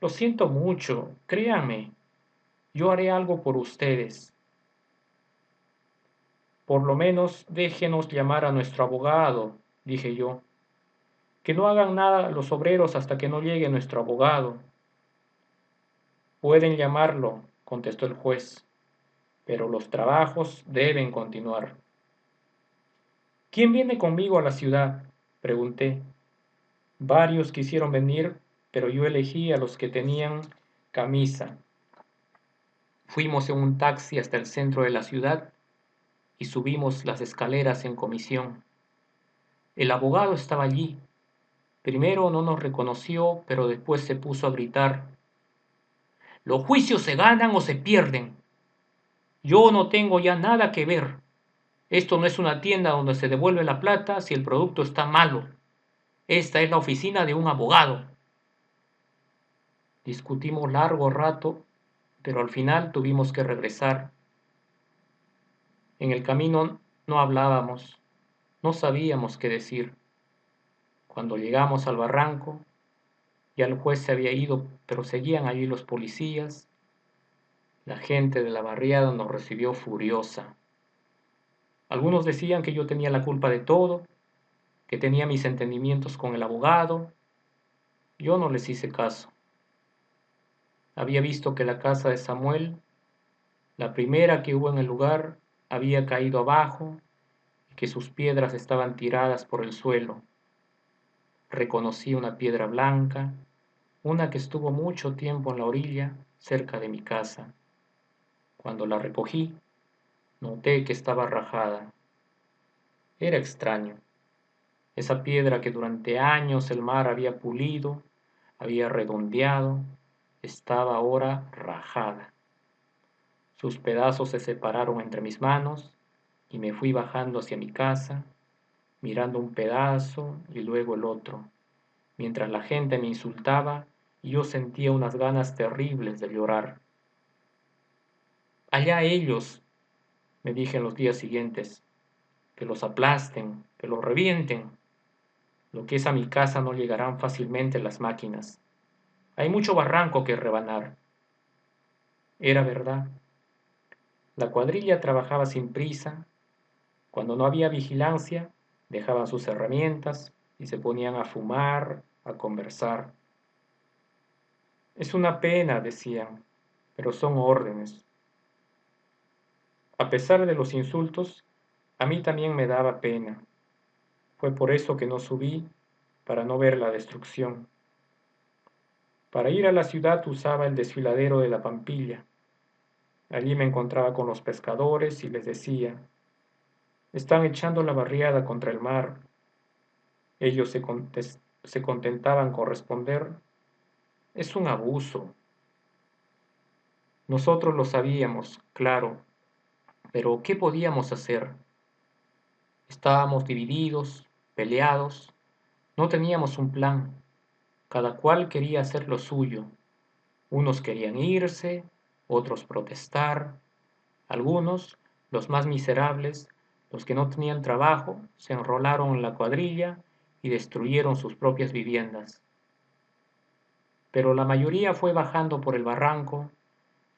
Lo siento mucho, créanme. Yo haré algo por ustedes. Por lo menos déjenos llamar a nuestro abogado, dije yo. Que no hagan nada los obreros hasta que no llegue nuestro abogado. Pueden llamarlo, contestó el juez, pero los trabajos deben continuar. ¿Quién viene conmigo a la ciudad?, pregunté. Varios quisieron venir, pero yo elegí a los que tenían camisa. Fuimos en un taxi hasta el centro de la ciudad y subimos las escaleras en comisión. El abogado estaba allí. Primero no nos reconoció, pero después se puso a gritar: «Los juicios se ganan o se pierden. Yo no tengo ya nada que ver. Esto no es una tienda donde se devuelve la plata si el producto está malo. Esta es la oficina de un abogado». Discutimos largo rato, pero al final tuvimos que regresar. En el camino no hablábamos, no sabíamos qué decir. Cuando llegamos al barranco, ya el juez se había ido, pero seguían allí los policías. La gente de la barriada nos recibió furiosa. Algunos decían que yo tenía la culpa de todo, que tenía mis entendimientos con el abogado. Yo no les hice caso. Había visto que la casa de Samuel, la primera que hubo en el lugar, había caído abajo y que sus piedras estaban tiradas por el suelo. Reconocí una piedra blanca, una que estuvo mucho tiempo en la orilla, cerca de mi casa. Cuando la recogí, noté que estaba rajada. Era extraño. Esa piedra que durante años el mar había pulido, había redondeado, estaba ahora rajada. Sus pedazos se separaron entre mis manos y me fui bajando hacia mi casa, mirando un pedazo y luego el otro, mientras la gente me insultaba y yo sentía unas ganas terribles de llorar. Allá ellos, me dije en los días siguientes. que los aplasten, que los revienten. Lo que es a mi casa no llegarán fácilmente las máquinas. Hay mucho barranco que rebanar. Era verdad. La cuadrilla trabajaba sin prisa. Cuando no había vigilancia, dejaban sus herramientas y se ponían a fumar, a conversar. Es una pena, decían, pero son órdenes. A pesar de los insultos, a mí también me daba pena. Fue por eso que no subí, para no ver la destrucción. Para ir a la ciudad usaba el desfiladero de la Pampilla. Allí me encontraba con los pescadores y les decía, están echando la barriada contra el mar. Ellos se contentaban con responder, es un abuso. Nosotros lo sabíamos, claro, pero ¿qué podíamos hacer? Estábamos divididos, peleados, no teníamos un plan. Cada cual quería hacer lo suyo. Unos querían irse, otros protestar. Algunos, los más miserables, los que no tenían trabajo, se enrolaron en la cuadrilla y destruyeron sus propias viviendas. Pero la mayoría fue bajando por el barranco,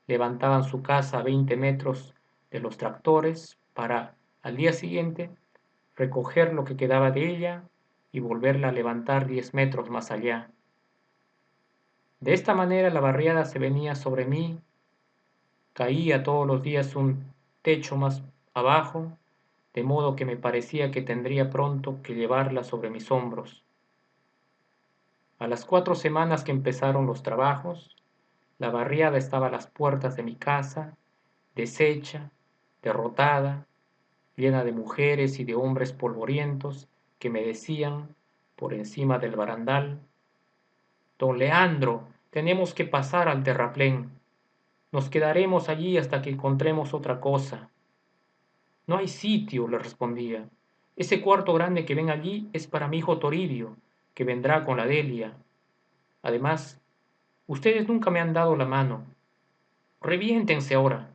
levantaban su casa a 20 metros de los tractores para, al día siguiente, recoger lo que quedaba de ella y volverla a levantar 10 metros más allá. De esta manera la barriada se venía sobre mí, caía todos los días un techo más abajo, de modo que me parecía que tendría pronto que llevarla sobre mis hombros. A las 4 semanas que empezaron los trabajos, la barriada estaba a las puertas de mi casa, deshecha, derrotada, llena de mujeres y de hombres polvorientos que me decían, por encima del barandal, Don Leandro, tenemos que pasar al terraplén. Nos quedaremos allí hasta que encontremos otra cosa. No hay sitio, le respondía. Ese cuarto grande que ven allí es para mi hijo Toribio, que vendrá con la Delia. Además, ustedes nunca me han dado la mano. Reviéntense ahora.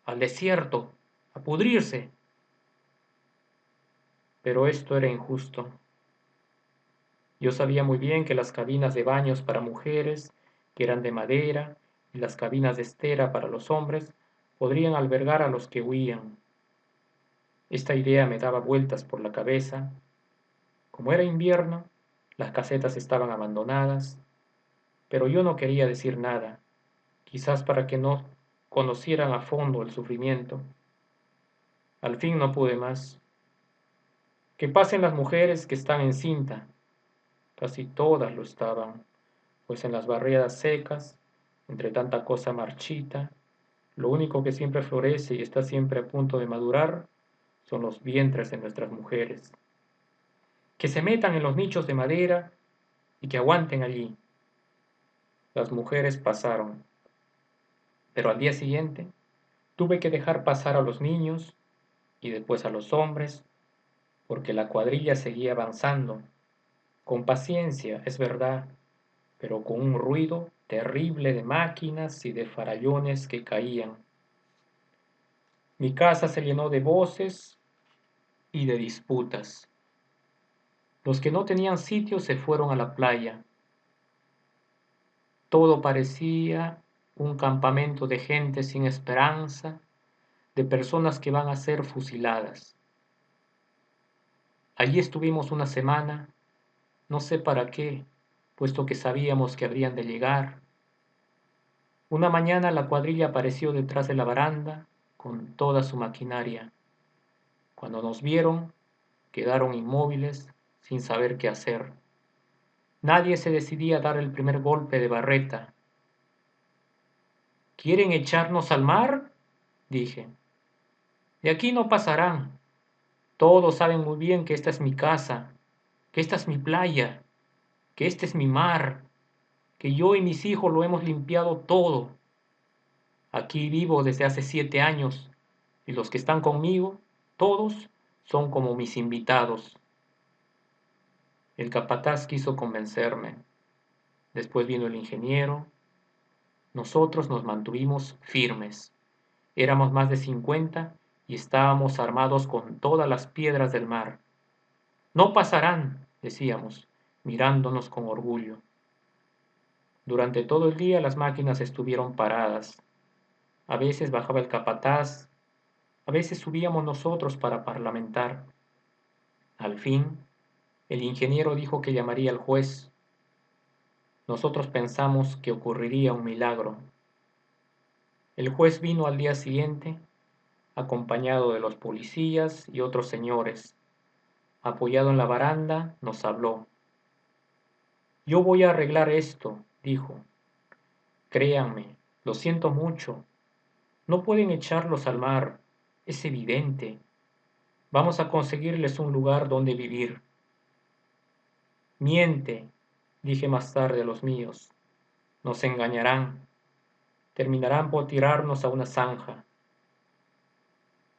Al desierto, a pudrirse. Pero esto era injusto. Yo sabía muy bien que las cabinas de baños para mujeres, que eran de madera, y las cabinas de estera para los hombres, podrían albergar a los que huían. Esta idea me daba vueltas por la cabeza. Como era invierno, las casetas estaban abandonadas, pero yo no quería decir nada, quizás para que no conocieran a fondo el sufrimiento. Al fin no pude más. Que pasen las mujeres que están en cinta. Casi todas lo estaban, pues en las barriadas secas, entre tanta cosa marchita, lo único que siempre florece y está siempre a punto de madurar son los vientres de nuestras mujeres. Que se metan en los nichos de madera y que aguanten allí. Las mujeres pasaron, pero al día siguiente tuve que dejar pasar a los niños y después a los hombres, porque la cuadrilla seguía avanzando, con paciencia, es verdad, pero con un ruido terrible de máquinas y de farallones que caían. Mi casa se llenó de voces y de disputas. Los que no tenían sitio se fueron a la playa. Todo parecía un campamento de gente sin esperanza, de personas que van a ser fusiladas. Allí estuvimos una semana, no sé para qué, puesto que sabíamos que habrían de llegar. Una mañana la cuadrilla apareció detrás de la baranda con toda su maquinaria. Cuando nos vieron, quedaron inmóviles, sin saber qué hacer. Nadie se decidía a dar el primer golpe de barreta. ¿Quieren echarnos al mar? Dije. De aquí no pasarán. Todos saben muy bien que esta es mi casa, que esta es mi playa, que este es mi mar, que yo y mis hijos lo hemos limpiado todo. Aquí vivo desde hace 7 años y los que están conmigo, todos, son como mis invitados. El capataz quiso convencerme. Después vino el ingeniero. Nosotros nos mantuvimos firmes. Éramos más de 50 y estábamos armados con todas las piedras del mar. No pasarán, decíamos, mirándonos con orgullo. Durante todo el día las máquinas estuvieron paradas. A veces bajaba el capataz, a veces subíamos nosotros para parlamentar. Al fin, el ingeniero dijo que llamaría al juez. Nosotros pensamos que ocurriría un milagro. El juez vino al día siguiente, acompañado de los policías y otros señores. Apoyado en la baranda, nos habló. Yo voy a arreglar esto, dijo. Créanme, lo siento mucho. No pueden echarlos al mar, es evidente. Vamos a conseguirles un lugar donde vivir. Miente, dije más tarde a los míos. Nos engañarán. Terminarán por tirarnos a una zanja.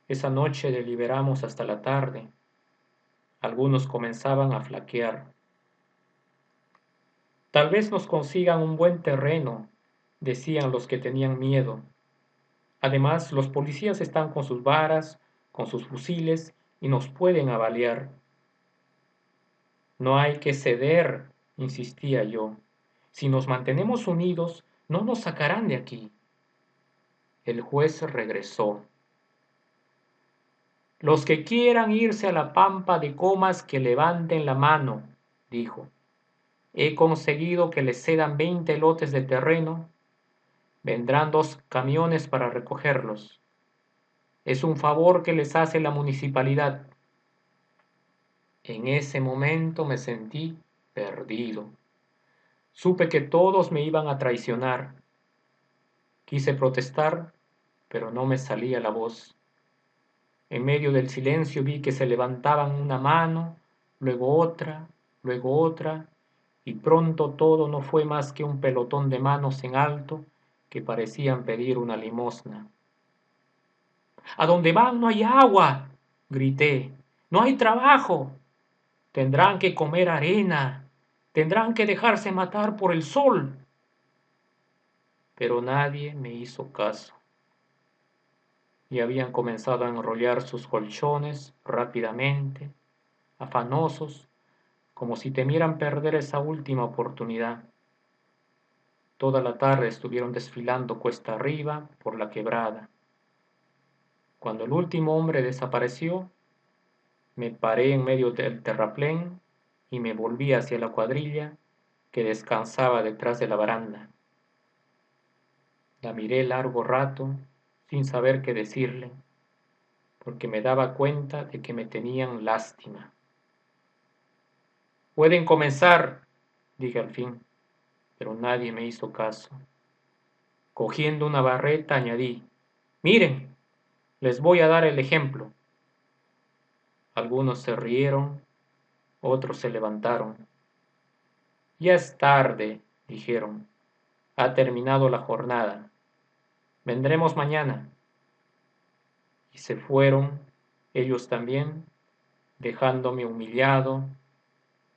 Esa noche deliberamos hasta la tarde. Algunos comenzaban a flaquear. Tal vez nos consigan un buen terreno, decían los que tenían miedo. Además, los policías están con sus varas, con sus fusiles y nos pueden avaliar. No hay que ceder, insistía yo. Si nos mantenemos unidos, no nos sacarán de aquí. El juez regresó. Los que quieran irse a la pampa de Comas que levanten la mano, dijo. He conseguido que les cedan 20 lotes de terreno. Vendrán 2 camiones para recogerlos. Es un favor que les hace la municipalidad. En ese momento me sentí perdido. Supe que todos me iban a traicionar. Quise protestar, pero no me salía la voz. En medio del silencio vi que se levantaban una mano, luego otra, y pronto todo no fue más que un pelotón de manos en alto que parecían pedir una limosna. ¿A dónde van no hay agua? Grité. No hay trabajo. Tendrán que comer arena. Tendrán que dejarse matar por el sol. Pero nadie me hizo caso. Y habían comenzado a enrollar sus colchones rápidamente, afanosos, como si temieran perder esa última oportunidad. Toda la tarde estuvieron desfilando cuesta arriba por la quebrada. Cuando el último hombre desapareció, me paré en medio del terraplén y me volví hacia la cuadrilla que descansaba detrás de la baranda. La miré largo rato sin saber qué decirle, porque me daba cuenta de que me tenían lástima. Pueden comenzar, dije al fin, pero nadie me hizo caso. Cogiendo una barreta añadí, miren, les voy a dar el ejemplo. Algunos se rieron, otros se levantaron. Ya es tarde, dijeron. Ha terminado la jornada. Vendremos mañana. Y se fueron, ellos también, dejándome humillado,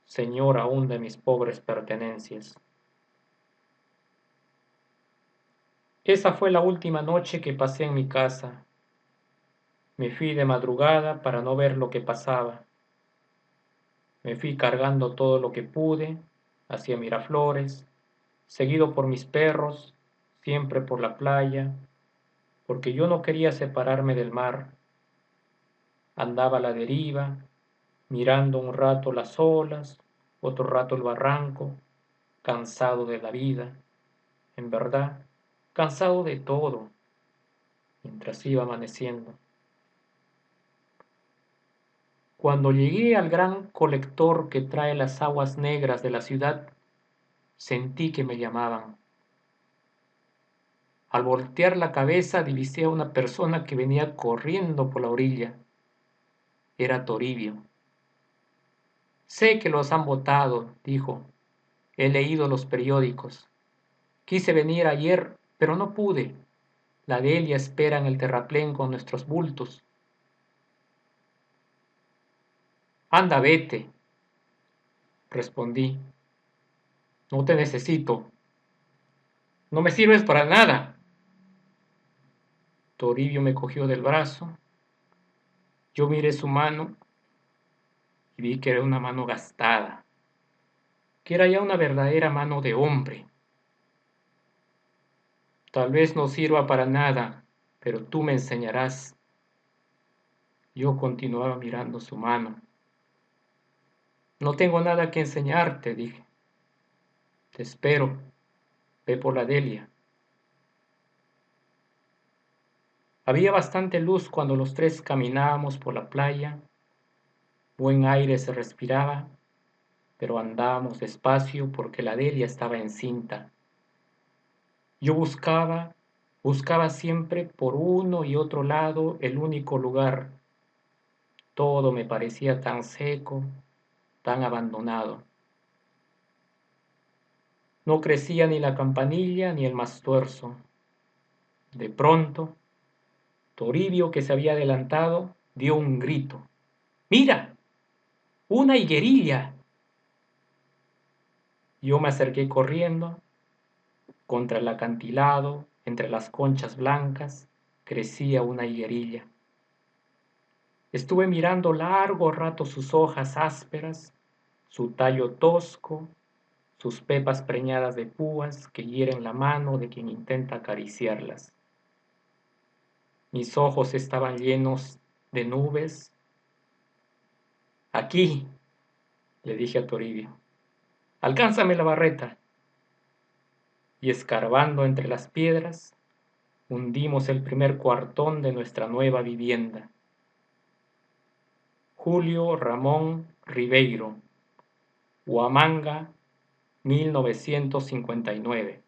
señor aún de mis pobres pertenencias. Esa fue la última noche que pasé en mi casa. Me fui de madrugada para no ver lo que pasaba. Me fui cargando todo lo que pude hacia Miraflores, seguido por mis perros, siempre por la playa, porque yo no quería separarme del mar. Andaba a la deriva, mirando un rato las olas, otro rato el barranco, cansado de la vida, en verdad, cansado de todo, mientras iba amaneciendo. Cuando llegué al gran colector que trae las aguas negras de la ciudad, sentí que me llamaban. Al voltear la cabeza divisé a una persona que venía corriendo por la orilla. Era Toribio. Sé que los han votado, dijo. He leído los periódicos. Quise venir ayer, pero no pude. La Delia espera en el terraplén con nuestros bultos. Anda, vete, respondí. No te necesito. No me sirves para nada. Toribio me cogió del brazo, Yo miré su mano y vi que era una mano gastada, que era ya una verdadera mano de hombre. Tal vez no sirva para nada, pero tú me enseñarás. Yo continuaba mirando su mano. No tengo nada que enseñarte, dije. Te espero. Ve por la Delia. Había bastante luz cuando los tres caminábamos por la playa. Buen aire se respiraba, pero andábamos despacio porque la Delia estaba encinta. Yo buscaba siempre por uno y otro lado el único lugar. Todo me parecía tan seco, tan abandonado. No crecía ni la campanilla ni el mastuerzo. De pronto, Toribio, que se había adelantado, dio un grito. ¡Mira! ¡Una higuerilla! Yo me acerqué corriendo. Contra el acantilado, entre las conchas blancas, crecía una higuerilla. Estuve mirando largo rato sus hojas ásperas, su tallo tosco, sus pepas preñadas de púas que hieren la mano de quien intenta acariciarlas. Mis ojos estaban llenos de nubes. Aquí, le dije a Toribio, alcánzame la barreta. Y escarbando entre las piedras, hundimos el primer cuartón de nuestra nueva vivienda. Julio Ramón Ribeiro, Huamanga, 1959.